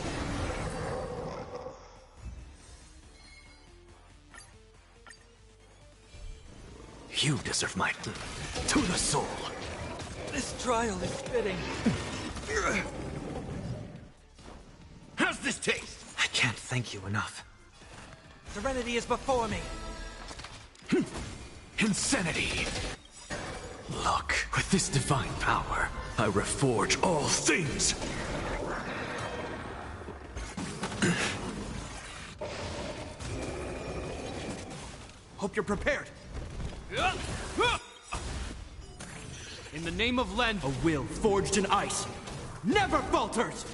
You deserve my... to the soul! This trial is fitting. How's this taste? I can't thank you enough. Serenity is before me. Insanity! Look, with this divine power, I reforge all things! Hope you're prepared. In the name of Len, a will forged in ice never falters!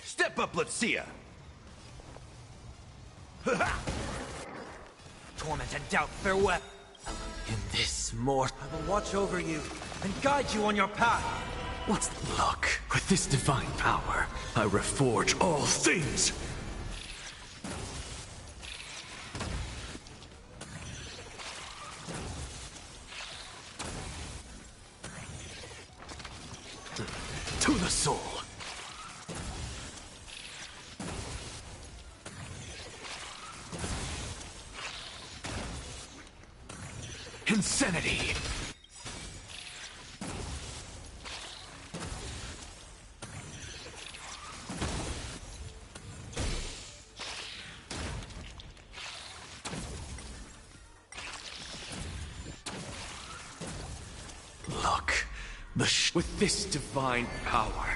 Step up, let's see ya! Torment and doubt, farewell! In this mortal, I will watch over you and guide you on your path! What's the luck? With this divine power, I reforge all things! To the soul! Insanity! Look, with this divine power,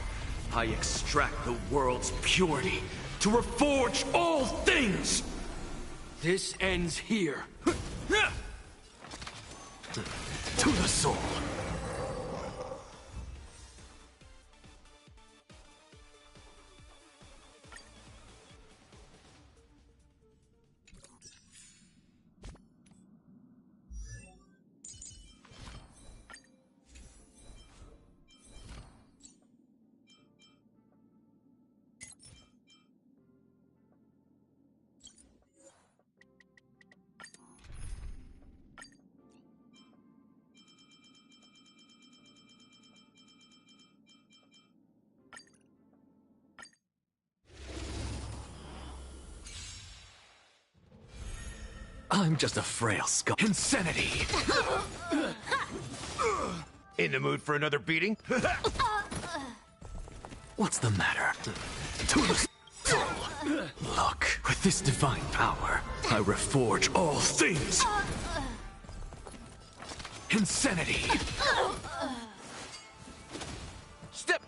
I extract the world's purity to reforge all things! This ends here. To the soul! I'm just a frail skull. Insanity! In the mood for another beating? What's the matter? To the soul! Look, with this divine power, I reforge all things! Insanity! Step!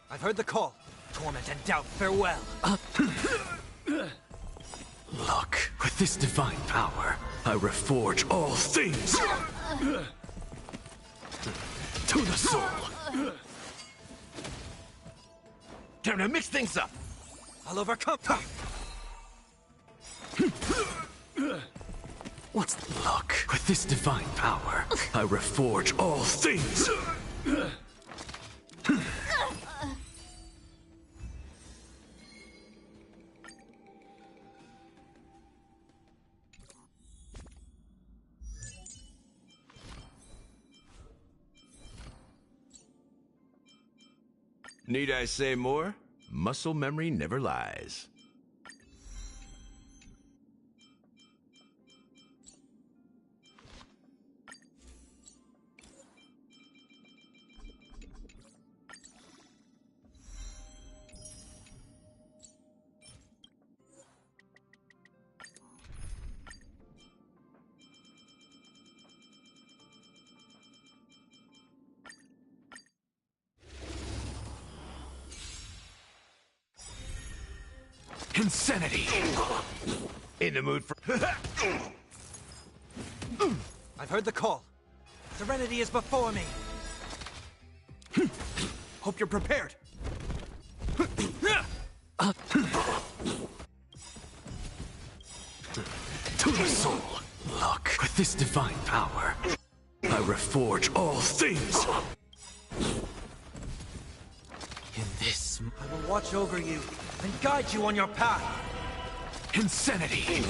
I've heard the call. Torment and doubt, farewell! Look, with this divine power, I reforge all things! To the soul! Time to mix things up! I'll overcome! What's the luck? With this divine power, I reforge all things! Need I say more? Muscle memory never lies. Insanity! In the mood for... I've heard the call. Serenity is before me. Hope you're prepared. To the soul, look, with this divine power, I reforge all things. In this, I will watch over you and guide you on your path. Insanity.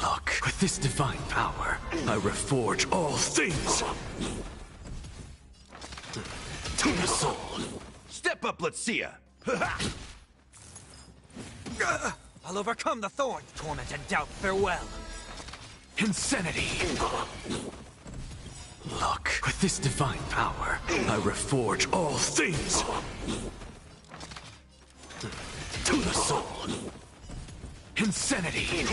Look, with this divine power, I reforge all things. To the soul. Step up, let's see ya. I'll overcome the thorn. Torment and doubt, farewell. Insanity. Look, with this divine power, I reforge all things. To the soul. Insanity.